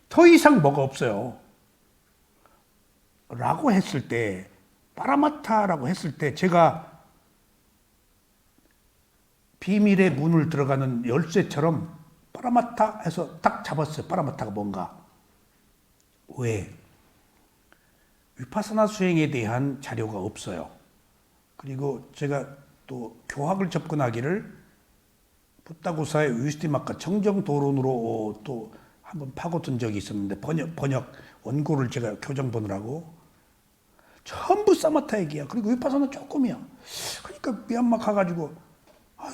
더 이상 뭐가 없어요. 라고 했을 때, 파라마타라고 했을 때 제가 비밀의 문을 들어가는 열쇠처럼 파라마타 해서 딱 잡았어요. 파라마타가 뭔가. 왜? 위파사나 수행에 대한 자료가 없어요. 그리고 제가 또 교학을 접근하기를 붓다구사의 위스티마카 정정도론으로 또 한번 파고든 적이 있었는데 번역 원고를 제가 교정 보느라고 전부 사마타 얘기야. 그리고 위파사나 조금이야. 그러니까 미얀마 가가지고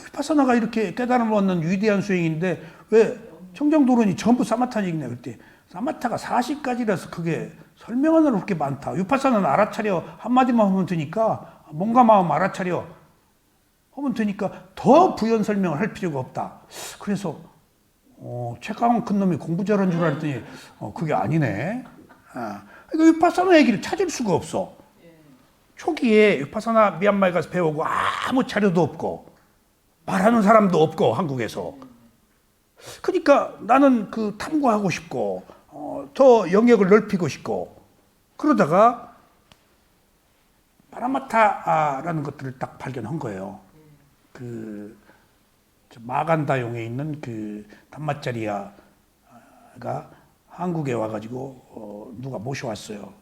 위파사나가 이렇게 깨달음을 얻는 위대한 수행인데 왜 청정도론이 전부 사마타 얘기냐 그때 사마타가 40가지라서 그게 설명하느라 그렇게 많다. 위파사나는 알아차려 한마디만 하면 되니까 몸과 마음 알아차려 하면 되니까 더 부연 설명을 할 필요가 없다. 그래서 최강원 큰 놈이 공부 잘한 줄 알았더니 그게 아니네. 그러니까 위파사나 얘기를 찾을 수가 없어. 초기에 위파사나 미얀마에 가서 배우고 아무 자료도 없고 말하는 사람도 없고 한국에서. 그러니까 나는 그 탐구하고 싶고 더 영역을 넓히고 싶고 그러다가 파라마타라는 것들을 딱 발견한 거예요. 그 마간다용에 있는 그 담마짜리아가 한국에 와가지고 누가 모셔왔어요.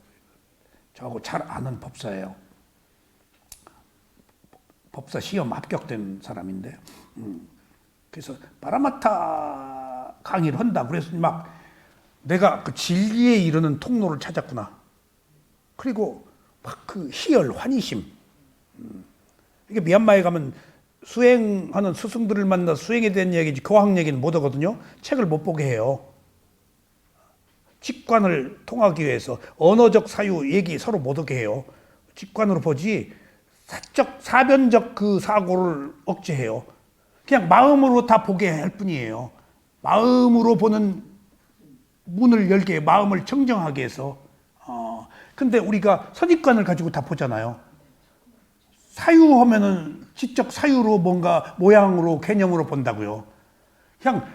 저하고 잘 아는 법사예요. 법사 시험 합격된 사람인데, 그래서 파라마타 강의를 한다. 그래서 막 내가 그 진리에 이르는 통로를 찾았구나. 그리고 막 그 희열, 환희심. 이게 미얀마에 가면 수행하는 스승들을 만나 수행에 대한 얘기지 교학 얘기는 못 하거든요. 책을 못 보게 해요. 직관을 통하기 위해서 언어적 사유 얘기 서로 못 하게 해요. 직관으로 보지 사적 사변적 그 사고를 억제해요. 그냥 마음으로 다 보게 할 뿐이에요. 마음으로 보는 문을 열게 마음을 청정하게 해서. 근데 우리가 선입관을 가지고 다 보잖아요. 사유하면은 지적 사유로 뭔가 모양으로 개념으로 본다고요. 그냥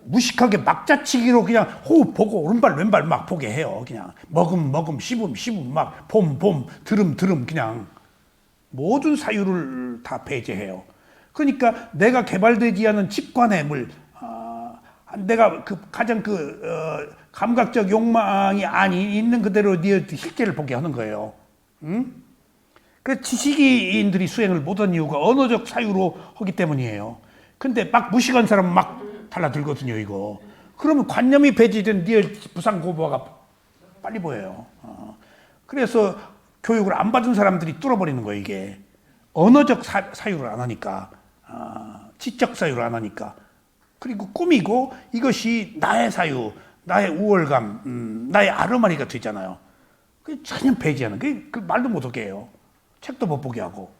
무식하게 막자치기로 그냥 호흡 보고 오른발 왼발 막 보게 해요. 그냥 먹음 씹음 막 봄 들음 그냥 모든 사유를 다 배제해요. 그러니까 내가 개발되지 않은 직관의 물, 내가 그 가장 감각적 욕망이 아닌 있는 그대로 네 실제를 보게 하는 거예요. 그 지식인들이 수행을 못한 이유가 언어적 사유로 하기 때문이에요. 근데 막 무식한 사람은 막 달라들거든요, 이거. 그러면 관념이 배제된 네 부상고부가 빨리 보여요. 그래서 교육을 안 받은 사람들이 뚫어버리는 거예요, 이게. 언어적 사유를 안 하니까, 지적 사유를 안 하니까. 그리고 꾸미고 이것이 나의 사유, 나의 우월감, 나의 아르마니가 되잖아요. 전혀 배제하는, 그 말도 못하게 해요. 책도 못 보게 하고.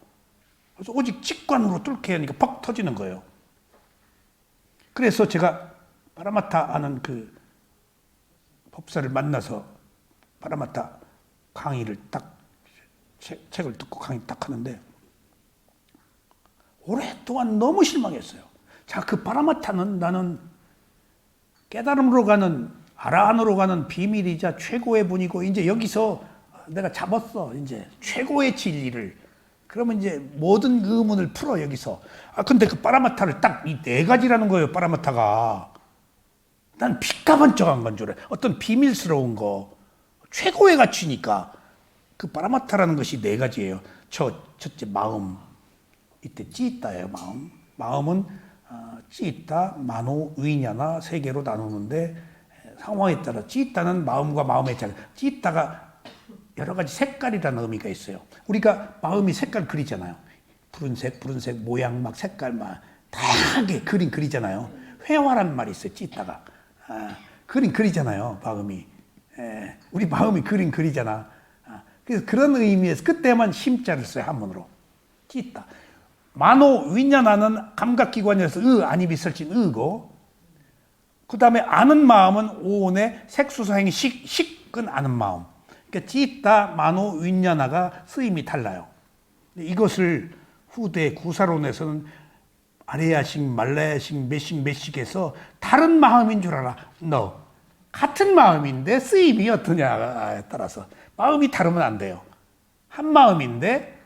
그래서 오직 직관으로 뚫게 하니까 퍽 터지는 거예요. 그래서 제가 파라마타 하는 그 법사를 만나서 파라마타 강의를 딱 책을 듣고 강의 딱 하는데 오랫동안 너무 실망했어요. 자, 그 파라마타는 나는 깨달음으로 가는 아라한으로 가는 비밀이자 최고의 분이고 이제 여기서 내가 잡았어. 이제 최고의 진리를. 그러면 이제 모든 의문을 풀어 여기서. 근데 그 파라마타를 딱 이 네 가지라는 거예요. 파라마타가. 난 빛가반짝한 건 줄 알아요. 어떤 비밀스러운 거. 최고의 가치니까. 그 파라마타라는 것이 네 가지예요. 첫째 마음. 이때 찌있다예요. 마음. 마음은 찌있다, 마노, 위냐나 세 개로 나누는데 상황에 따라 찌있다는 마음과 마음의 차이. 찌있다가 여러 가지 색깔이라는 의미가 있어요. 우리가 마음이 색깔 그리잖아요. 푸른색, 모양 막 색깔 막 다양하게 그림 그리잖아요. 회화란 말이 있어요. 찌있다가. 그림 그리잖아요. 마음이. 우리 마음이 그림 그리잖아. 그래서 그런 의미에서 그때만 심자를 써요. 한문으로. 찌있다. 마노 위냐나는 감각기관에서 안입이 설친 의고 그 다음에 아는 마음은 오온의 색수사행이 식은 아는 마음. 그러니까 찌있다, 마노, 윈냐나가 쓰임이 달라요. 이것을 후대 구사론에서는 아레야식, 말라야식, 메식에서 다른 마음인 줄 알아. 너 같은 마음인데 쓰임이 어떠냐에 따라서 마음이 다르면 안 돼요. 한 마음인데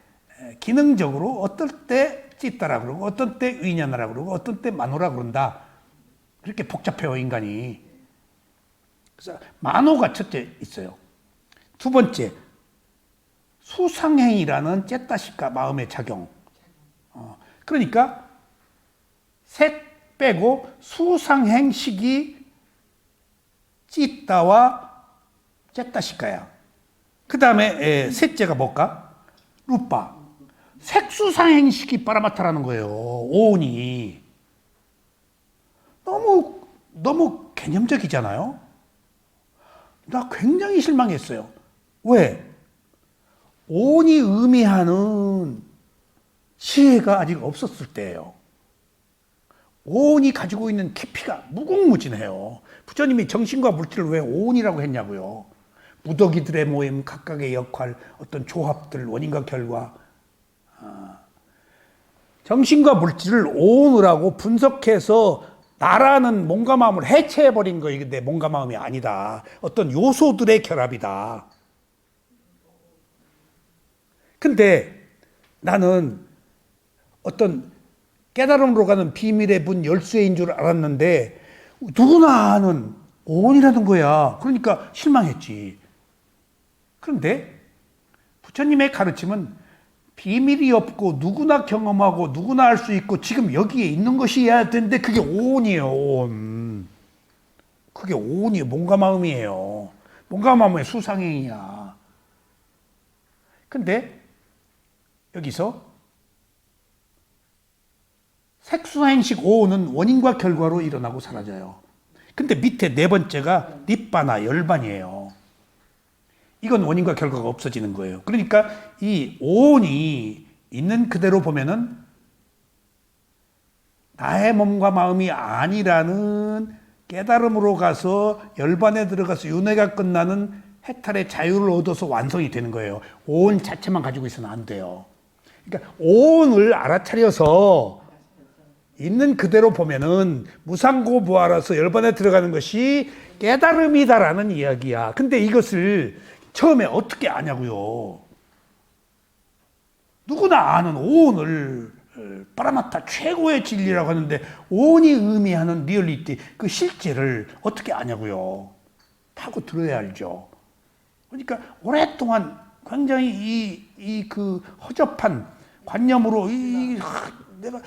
기능적으로 어떨 때 찌있다라 그러고 어떤 때 윈냐나라 그러고 어떤 때 마노라 그런다. 그렇게 복잡해요, 인간이. 그래서 마노가 첫째 있어요. 두 번째, 수상행이라는 째따시카 마음의 작용. 그러니까 색 빼고 수상행식이 찌따와 째따시카야. 그 다음에 셋째가 뭘까? 루빠. 색수상행식이 파라마타라는 거예요. 오온이. 너무 개념적이잖아요. 나 굉장히 실망했어요. 왜? 오온이 의미하는 지혜가 아직 없었을 때예요. 오온이 가지고 있는 깊이가 무궁무진해요. 부처님이 정신과 물질을 왜 오온이라고 했냐고요. 무더기들의 모임, 각각의 역할, 어떤 조합들, 원인과 결과. 정신과 물질을 오온을 하고 분석해서 나라는 몸과 마음을 해체해버린 거인데 몸과 마음이 아니다. 어떤 요소들의 결합이다. 근데 나는 어떤 깨달음으로 가는 비밀의 문 열쇠인 줄 알았는데 누구나 아는 오온이라는 거야. 그러니까 실망했지. 그런데 부처님의 가르침은 비밀이 없고 누구나 경험하고 누구나 알 수 있고 지금 여기에 있는 것이어야 되는데 그게 오온이에요. 오온. 그게 오온이에요. 몸과 마음이에요. 몸과 마음의 수상행이야. 근데 여기서 색수행식 오온은 원인과 결과로 일어나고 사라져요. 근데 밑에 네 번째가 닛바나 열반이에요. 이건 원인과 결과가 없어지는 거예요. 그러니까 이 오온이 있는 그대로 보면은 나의 몸과 마음이 아니라는 깨달음으로 가서 열반에 들어가서 윤회가 끝나는 해탈의 자유를 얻어서 완성이 되는 거예요. 오온 자체만 가지고 있어는 안 돼요. 그러니까 오온을 알아차려서 있는 그대로 보면은 무상고부하라서 열반에 들어가는 것이 깨달음이다라는 이야기야. 근데 이것을 처음에 어떻게 아냐고요. 누구나 아는 오온을 파라마타 최고의 진리라고 하는데 오온이 의미하는 리얼리티, 그 실제를 어떻게 아냐고요. 타고 들어야 알죠. 그러니까 오랫동안 굉장히 그 허접한 관념으로 내가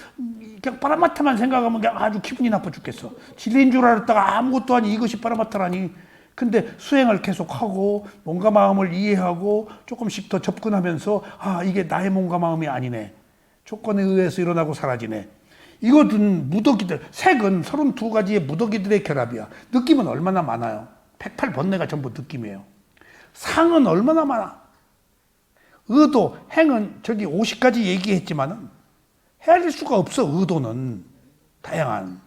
그냥 파라마타만 생각하면 그냥 아주 기분이 나빠 죽겠어. 진리인 줄 알았다가 아무것도 아니 이것이 파라마타라니. 근데 수행을 계속하고 몸과 마음을 이해하고 조금씩 더 접근하면서 이게 나의 몸과 마음이 아니네. 조건에 의해서 일어나고 사라지네. 이것은 무더기들, 색은 32가지의 무더기들의 결합이야. 느낌은 얼마나 많아요. 108번뇌가 전부 느낌이에요. 상은 얼마나 많아. 의도, 행은 저기 50가지 얘기했지만은 헤아릴 수가 없어. 의도는 다양한.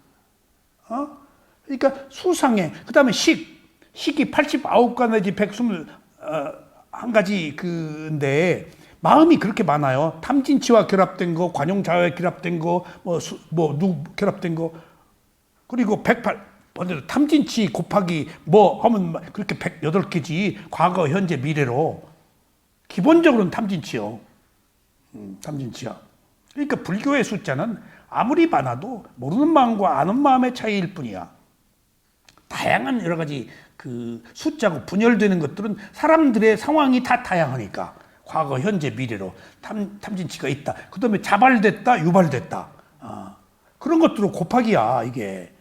그러니까 수상해. 그 다음에 식이 89가 내지 121가지 그인데 마음이 그렇게 많아요. 탐진치와 결합된 거, 관용자와 결합된 거, 결합된 거. 그리고 108, 탐진치 곱하기 하면 그렇게 108개지. 과거, 현재, 미래로. 기본적으로는 탐진치요. 탐진치야. 그러니까 불교의 숫자는 아무리 많아도 모르는 마음과 아는 마음의 차이일 뿐이야. 다양한 여러 가지 그 숫자고 분열되는 것들은 사람들의 상황이 다 다양하니까 과거, 현재, 미래로 탐진치가 있다. 그 다음에 자발됐다, 유발됐다. 그런 것들로 곱하기야 이게.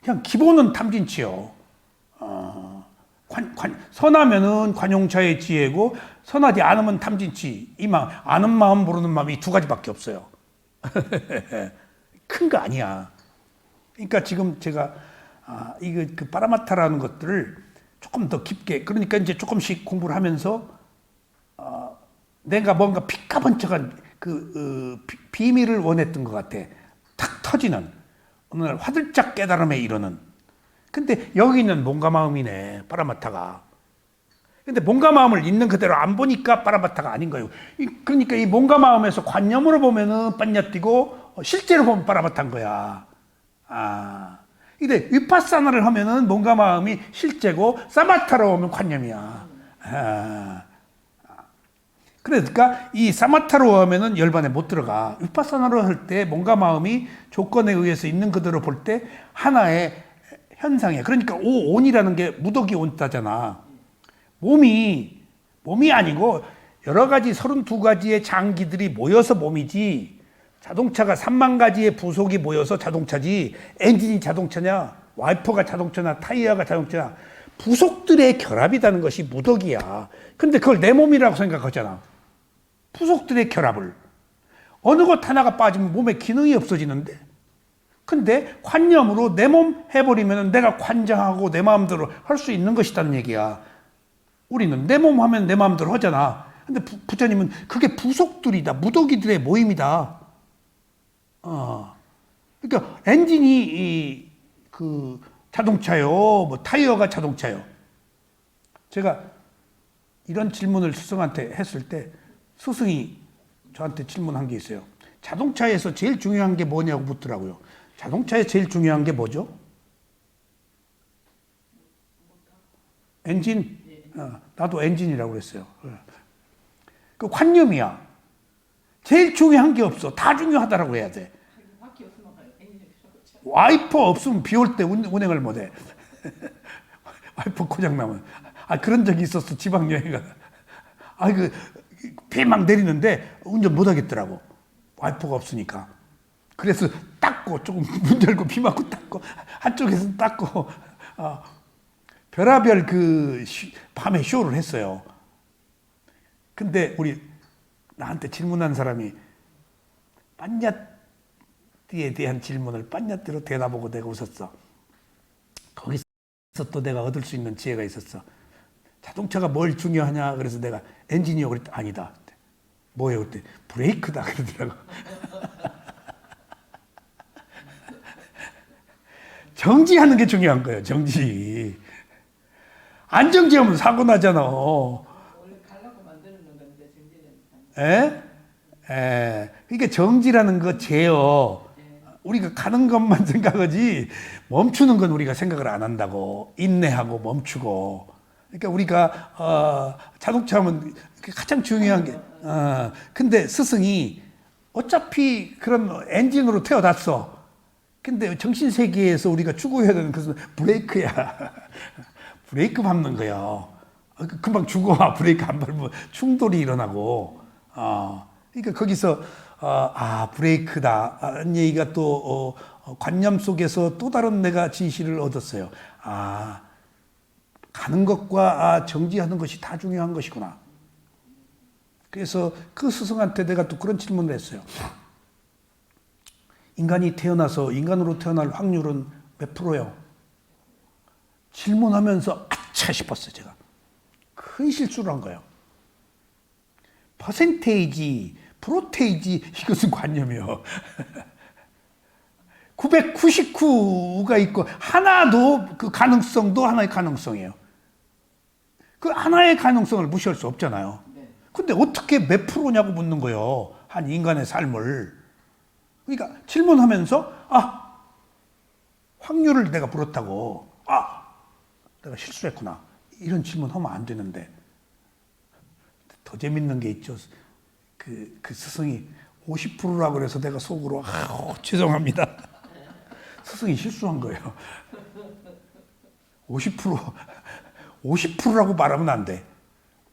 그냥 기본은 탐진치요. 선하면은 관용차의 지혜고 선하지 않으면 탐진치. 아는 마음 모르는 마음이 이 두 가지밖에 없어요. 큰 거 아니야. 그러니까 지금 제가 이거 그 파라마타라는 것들을 조금 더 깊게, 그러니까 이제 조금씩 공부를 하면서 내가 뭔가 피카번쩍한 비밀을 원했던 것 같아. 탁 터지는 어느 날 화들짝 깨달음에 이르는. 근데 여기는 몸과 마음이네, 파라마타가. 근데 몸과 마음을 있는 그대로 안 보니까 파라마타가 아닌 거예요. 그러니까 이 몸과 마음에서 관념으로 보면은 빠냐뛰고 실제로 보면 파라마타인 거야. 근데 위파사나를 하면은 몸과 마음이 실제고 사마타로 오면 관념이야. 그러니까 이 사마타로 하면은 열반에 못 들어가. 위파사나로 할 때 몸과 마음이 조건에 의해서 있는 그대로 볼 때 하나의 현상이야. 그러니까 오온이라는 게 무더기 온자잖아. 몸이 아니고 여러 가지 32가지의 장기들이 모여서 몸이지, 자동차가 3만 가지의 부속이 모여서 자동차지, 엔진이 자동차냐, 와이퍼가 자동차냐, 타이어가 자동차냐, 부속들의 결합이라는 것이 무더기야. 근데 그걸 내 몸이라고 생각하잖아. 부속들의 결합을. 어느 것 하나가 빠지면 몸에 기능이 없어지는데, 근데 관념으로 내 몸 해버리면 내가 관장하고 내 마음대로 할 수 있는 것이라는 얘기야. 우리는 내 몸 하면 내 마음대로 하잖아. 근데 부처님은 그게 부속들이다. 무더기들의 모임이다. 그러니까 엔진이 그 자동차요, 뭐 타이어가 자동차요. 제가 이런 질문을 스승한테 했을 때 스승이 저한테 질문한 게 있어요. 자동차에서 제일 중요한 게 뭐냐고 묻더라고요. 자동차에 제일 중요한 게 뭐죠? 엔진? 나도 엔진이라고 그랬어요. 그 관념이야. 제일 중요한 게 없어. 다 중요하다라고 해야 돼. 바퀴 없으면 엔진이 필요 없죠. 와이퍼 없으면 비 올 때 운행을 못해. 와이퍼 고장나면. 그런 적이 있었어. 지방여행 가다. 비 막 내리는데 운전 못 하겠더라고. 와이퍼가 없으니까. 그래서 닦고, 조금 문 열고 비 맞고 닦고, 한쪽에서 닦고, 별하별 밤에 쇼를 했어요. 근데 나한테 질문한 사람이 빤냐띠에 대한 질문을 빤냐띠로 대답하고 내가 웃었어. 거기서 또 내가 얻을 수 있는 지혜가 있었어. 자동차가 뭘 중요하냐? 그래서 내가 엔진이요. 그랬더니 아니다. 뭐예요? 그때 브레이크다. 그러더라고. 정지하는 게 중요한 거예요. 정지. 안 정지하면 사고 나잖아. 원래 가려고 만드는 건데 정지는. 그러니까 정지라는 거 제어. 우리가 가는 것만 생각하지 멈추는 건 우리가 생각을 안 한다고. 인내하고 멈추고. 그러니까 우리가 자동차 하면 가장 중요한 게 근데 스승이 어차피 그런 엔진으로 태어났어. 근데 정신세계에서 우리가 추구해야 되는 것은 브레이크야. 브레이크 밟는 거야. 금방 죽어. 브레이크 안 밟으면 충돌이 일어나고. 그러니까 거기서 브레이크다. 이 얘기가 또 관념 속에서 또 다른 내가 진실을 얻었어요. 가는 것과 정지하는 것이 다 중요한 것이구나. 그래서 그 스승한테 내가 또 그런 질문을 했어요. 인간이 태어나서 인간으로 태어날 확률은 몇 프로예요? 질문하면서 아차 싶었어요. 제가 큰 실수를 한 거예요. 퍼센테이지, 프로테이지 이것은 관념이요. 999가 있고 하나도 그 가능성도 하나의 가능성이에요. 그 하나의 가능성을 무시할 수 없잖아요. 근데 어떻게 몇 프로냐고 묻는 거예요. 한 인간의 삶을. 그러니까 질문하면서 확률을 내가 물었다고. 내가 실수했구나. 이런 질문하면 안 되는데. 더 재밌는 게 있죠. 그 스승이 50%라고 그래서 내가 속으로 죄송합니다. 스승이 실수한 거예요. 50%라고 말하면 안 돼.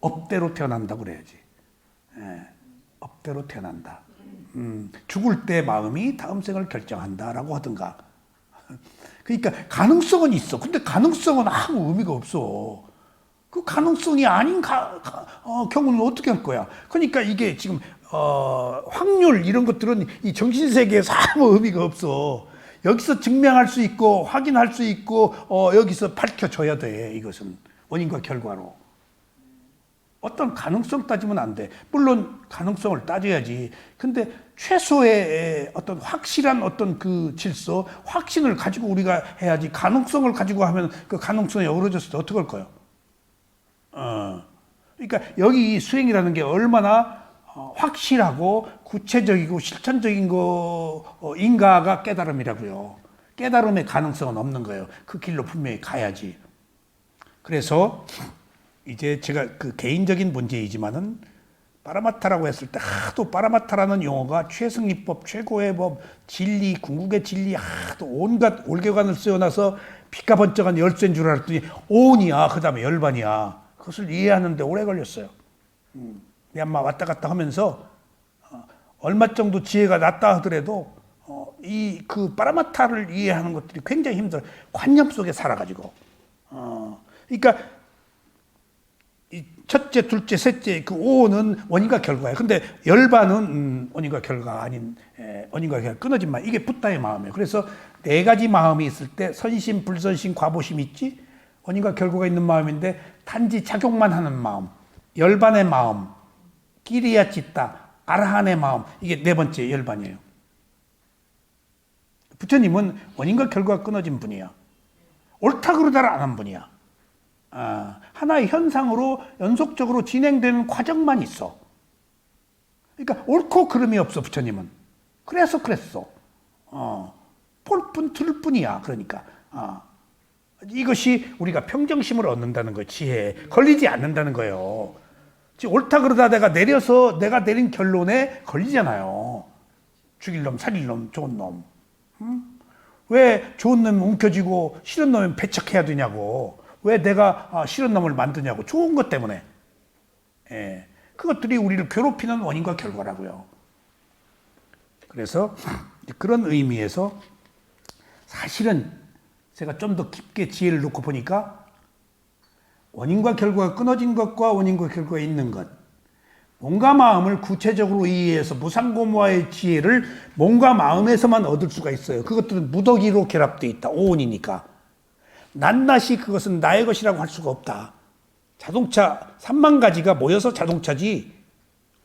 업대로 태어난다고 그래야지. 업대로 태어난다. 죽을 때 마음이 다음 생을 결정한다라고 하든가. 그러니까 가능성은 있어. 근데 가능성은 아무 의미가 없어. 그 가능성이 아닌 경우는 어떻게 할 거야? 그러니까 이게 지금 확률 이런 것들은 이 정신세계에서 아무 의미가 없어. 여기서 증명할 수 있고 확인할 수 있고 여기서 밝혀져야 돼. 이것은 원인과 결과로. 어떤 가능성 따지면 안 돼. 물론 가능성을 따져야지. 근데 최소의 어떤 확실한 어떤 그 질서, 확신을 가지고 우리가 해야지. 가능성을 가지고 하면 그 가능성이 어우러졌을 때 어떻게 할 거예요? 그러니까 여기 수행이라는 게 얼마나 확실하고 구체적이고 실천적인 거인가가 깨달음이라고요. 깨달음의 가능성은 없는 거예요. 그 길로 분명히 가야지. 그래서 이제 제가 그 개인적인 문제이지만은 파라마타라고 했을 때 하도 파라마타라는 용어가 최승리법, 최고의 법, 진리, 궁극의 진리 하도 온갖 올개관을 쓰여놔서 빛과 번쩍한 열쇠인 줄 알았더니 오온이야. 그 다음에 열반이야. 그것을 이해하는데 오래 걸렸어요. 미얀마 왔다 갔다 하면서 얼마 정도 지혜가 났다 하더라도 이 그 파라마타를 이해하는 것들이 굉장히 힘들어요. 관념 속에 살아가지고. 그러니까 이 첫째, 둘째, 셋째 그 오는 원인과 결과예요. 근데 열반은 원인과 결과가 아닌 원인과 결과 끊어진 마음 이게 붓다의 마음이에요. 그래서 네 가지 마음이 있을 때 선심, 불선심, 과보심 있지 원인과 결과가 있는 마음인데 단지 작용만 하는 마음, 열반의 마음, 끼리야 찢다, 아라한의 마음 이게 네 번째 열반이에요. 부처님은 원인과 결과가 끊어진 분이야. 옳다 그르다를 안 한 분이야. 하나의 현상으로 연속적으로 진행되는 과정만 있어. 그러니까 옳고 그름이 없어 부처님은. 그래서 그랬어. 볼 틀 뿐이야. 그러니까 이것이 우리가 평정심을 얻는다는 거예요. 지혜에 걸리지 않는다는 거예요. 지금 옳다 그러다 내가 내려서 내가 내린 결론에 걸리잖아요. 죽일 놈, 살릴 놈, 좋은 놈. 왜 좋은 놈이 움켜쥐고 싫은 놈이 배척해야 되냐고. 왜 내가 싫은 놈을 만드냐고. 좋은 것 때문에. 그것들이 우리를 괴롭히는 원인과 결과라고요. 그래서 그런 의미에서 사실은 제가 좀 더 깊게 지혜를 놓고 보니까 원인과 결과가 끊어진 것과 원인과 결과가 있는 것. 몸과 마음을 구체적으로 이해해서 무상고무와의 지혜를 몸과 마음에서만 얻을 수가 있어요. 그것들은 무더기로 결합되어 있다. 오온이니까. 낱낱이 그것은 나의 것이라고 할 수가 없다. 자동차 3만 가지가 모여서 자동차지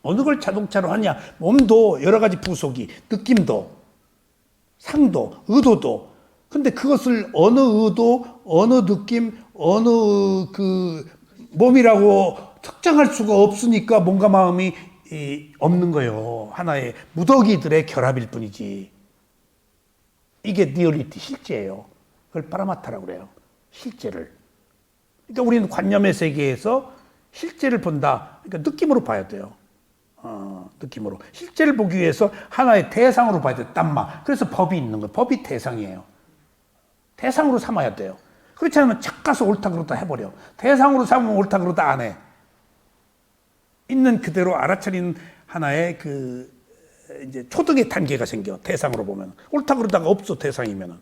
어느 걸 자동차로 하냐. 몸도 여러 가지 부속이, 느낌도, 상도, 의도도. 근데 그것을 어느 의도, 어느 느낌, 어느 그 몸이라고 특정할 수가 없으니까 몸과 마음이 없는 거예요. 하나의 무더기들의 결합일 뿐이지. 이게 리얼리티, 실제예요. 그걸 파라마타라고 그래요. 실제를. 그러니까 우리는 관념의 세계에서 실제를 본다. 그러니까 느낌으로 봐야 돼요. 느낌으로. 실제를 보기 위해서 하나의 대상으로 봐야 돼요. 땀마. 그래서 법이 있는 거예요. 법이 대상이에요. 대상으로 삼아야 돼요. 그렇지 않으면 착 가서 옳다 그러다 해버려. 대상으로 삼으면 옳다 그러다 안 해. 있는 그대로 알아차리는 하나의 이제 초등의 단계가 생겨. 대상으로 보면. 옳다 그러다가 없어, 대상이면은.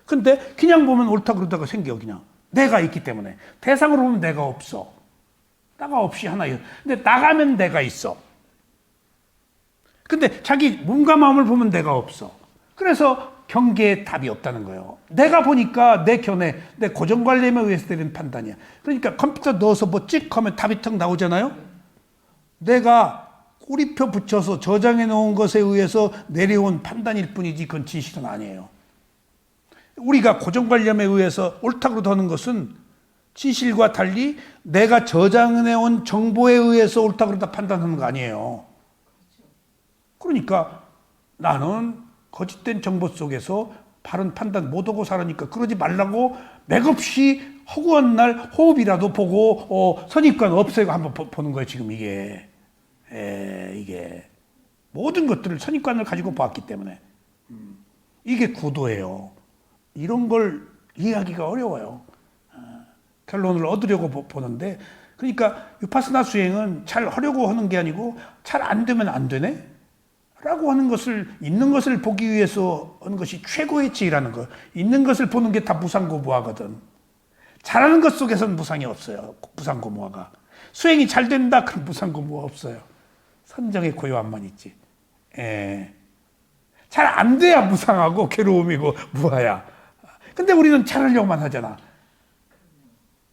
근데 그냥 보면 옳다 그러다가 생겨, 그냥. 내가 있기 때문에. 대상으로 보면 내가 없어. 나가 없이 하나예요. 근데 나가면 내가 있어. 근데 자기 몸과 마음을 보면 내가 없어. 그래서 경계에 답이 없다는 거예요. 내가 보니까 내 견해, 내 고정관념에 의해서 내리는 판단이야. 그러니까 컴퓨터 넣어서 뭐 찍 하면 답이 턱 나오잖아요. 내가 꼬리표 붙여서 저장해 놓은 것에 의해서 내려온 판단일 뿐이지 그건 진실은 아니에요. 우리가 고정관념에 의해서 옳다고 하는 것은 진실과 달리 내가 저장해 온 정보에 의해서 옳다고 그러다 판단하는 거 아니에요. 그러니까 나는 거짓된 정보 속에서 바른 판단 못하고 살으니까 그러지 말라고 맥없이 허구한 날 호흡이라도 보고 선입관 없애고 한번 보는 거예요. 지금 이게 모든 것들을 선입관을 가지고 보았기 때문에 이게 구도예요. 이런 걸 이해하기가 어려워요. 결론을 얻으려고 보는데 그러니까 위파스나 수행은 잘 하려고 하는 게 아니고 잘 안 되면 안 되네? 라고 하는 것을 있는 것을 보기 위해서 하는 것이 최고의 지혜라는 거. 있는 것을 보는 게 다 무상고무화거든. 잘하는 것 속에서는 무상이 없어요. 무상고무화가. 수행이 잘 된다 그럼 무상고무화 없어요. 선정의 고요함만 있지. 잘 안 돼야 무상하고 괴로움이고 무화야. 근데 우리는 잘하려고만 하잖아.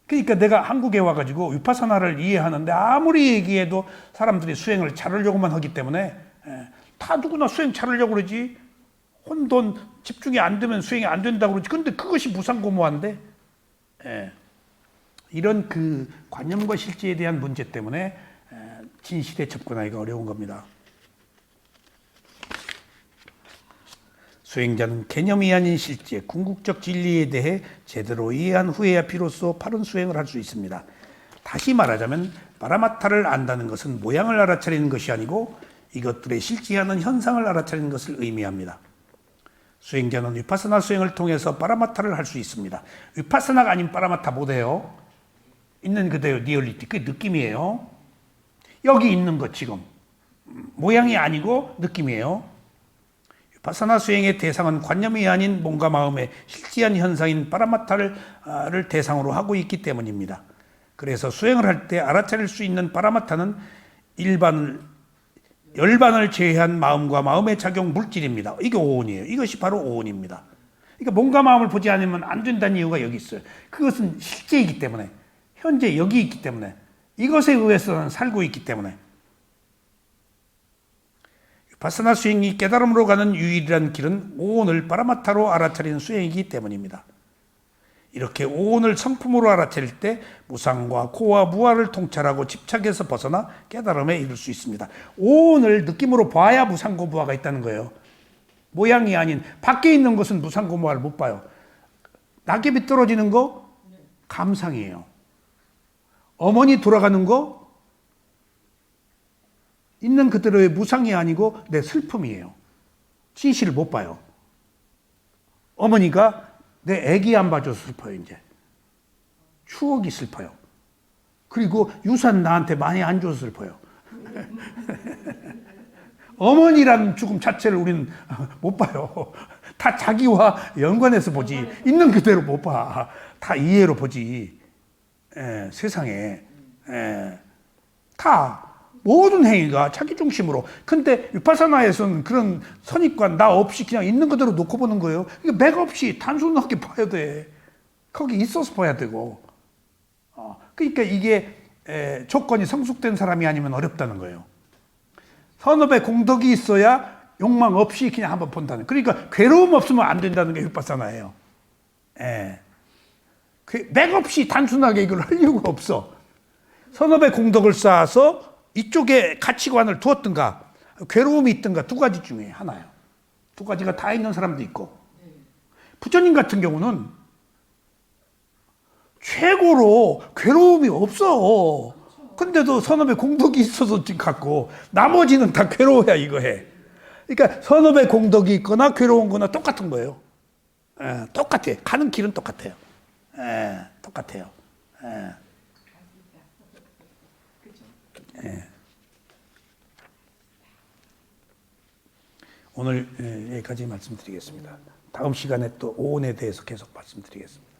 그러니까 내가 한국에 와가지고 위파사나를 이해하는데 아무리 얘기해도 사람들이 수행을 잘하려고만 하기 때문에 다 누구나 수행 잘하려고 그러지. 혼돈, 집중이 안 되면 수행이 안 된다고 그러지. 근데 그것이 무상고무한데 이런 그 관념과 실제에 대한 문제 때문에 진실에 접근하기가 어려운 겁니다. 수행자는 개념이 아닌 실제, 궁극적 진리에 대해 제대로 이해한 후에야 비로소 바른 수행을 할 수 있습니다. 다시 말하자면 파라마타를 안다는 것은 모양을 알아차리는 것이 아니고 이것들의 실제하는 현상을 알아차리는 것을 의미합니다. 수행자는 위파사나 수행을 통해서 파라마타를 할 수 있습니다. 위파사나가 아닌 파라마타 못해요. 있는 그대로 리얼리티, 그게 느낌이에요. 여기 있는 것 지금. 모양이 아니고 느낌이에요. 위파사나 수행의 대상은 관념이 아닌 몸과 마음의 실제한 현상인 파라마타를 대상으로 하고 있기 때문입니다. 그래서 수행을 할 때 알아차릴 수 있는 파라마타는 열반을 제외한 마음과 마음의 작용 물질입니다. 이게 오온이에요. 이것이 바로 오온입니다. 그러니까 몸과 마음을 보지 않으면 안 된다는 이유가 여기 있어요. 그것은 실제이기 때문에, 현재 여기 있기 때문에, 이것에 의해서는 살고 있기 때문에. 바사나 수행이 깨달음으로 가는 유일한 길은 오온을 파라마타로 알아차리는 수행이기 때문입니다. 이렇게 오온을 성품으로 알아차릴 때 무상과 코와 무아를 통찰하고 집착에서 벗어나 깨달음에 이를 수 있습니다. 오온을 느낌으로 봐야 무상고 무아가 있다는 거예요. 모양이 아닌 밖에 있는 것은 무상고 무아를 못 봐요. 낙엽이 떨어지는 거 감상이에요. 어머니 돌아가는 거 있는 그대로의 무상이 아니고 내 슬픔이에요. 진실을 못 봐요. 어머니가 내 애기 안 봐줘서 슬퍼요. 이제 추억이 슬퍼요. 그리고 유산 나한테 많이 안 줘서 슬퍼요. 어머니라는 죽음 자체를 우리는 못 봐요. 다 자기와 연관해서 보지 있는 그대로 못 봐. 다 이해로 보지. 세상에 다 모든 행위가 자기 중심으로. 근데 위파사나에서는 그런 선입관 나 없이 그냥 있는 그대로 놓고 보는 거예요. 이게 맥 없이 단순하게 봐야 돼. 거기 있어서 봐야 되고. 그러니까 이게 조건이 성숙된 사람이 아니면 어렵다는 거예요. 선업에 공덕이 있어야 욕망 없이 그냥 한번 본다는. 그러니까 괴로움 없으면 안 된다는 게 위파사나예요. 맥 없이 단순하게 이걸 할 이유가 없어. 선업에 공덕을 쌓아서 이쪽에 가치관을 두었든가 괴로움이 있든가 두 가지 중에 하나예요. 두 가지가 다 있는 사람도 있고. 부처님 같은 경우는 최고로 괴로움이 없어. 근데도 선업에 공덕이 있어서 지금 갖고 나머지는 다 괴로워야 이거 해. 그러니까 선업에 공덕이 있거나 괴로운 거나 똑같은 거예요. 똑같아. 가는 길은 똑같아요. 똑같아요. 오늘 여기까지 말씀드리겠습니다. 다음 시간에 또 오온에 대해서 계속 말씀드리겠습니다.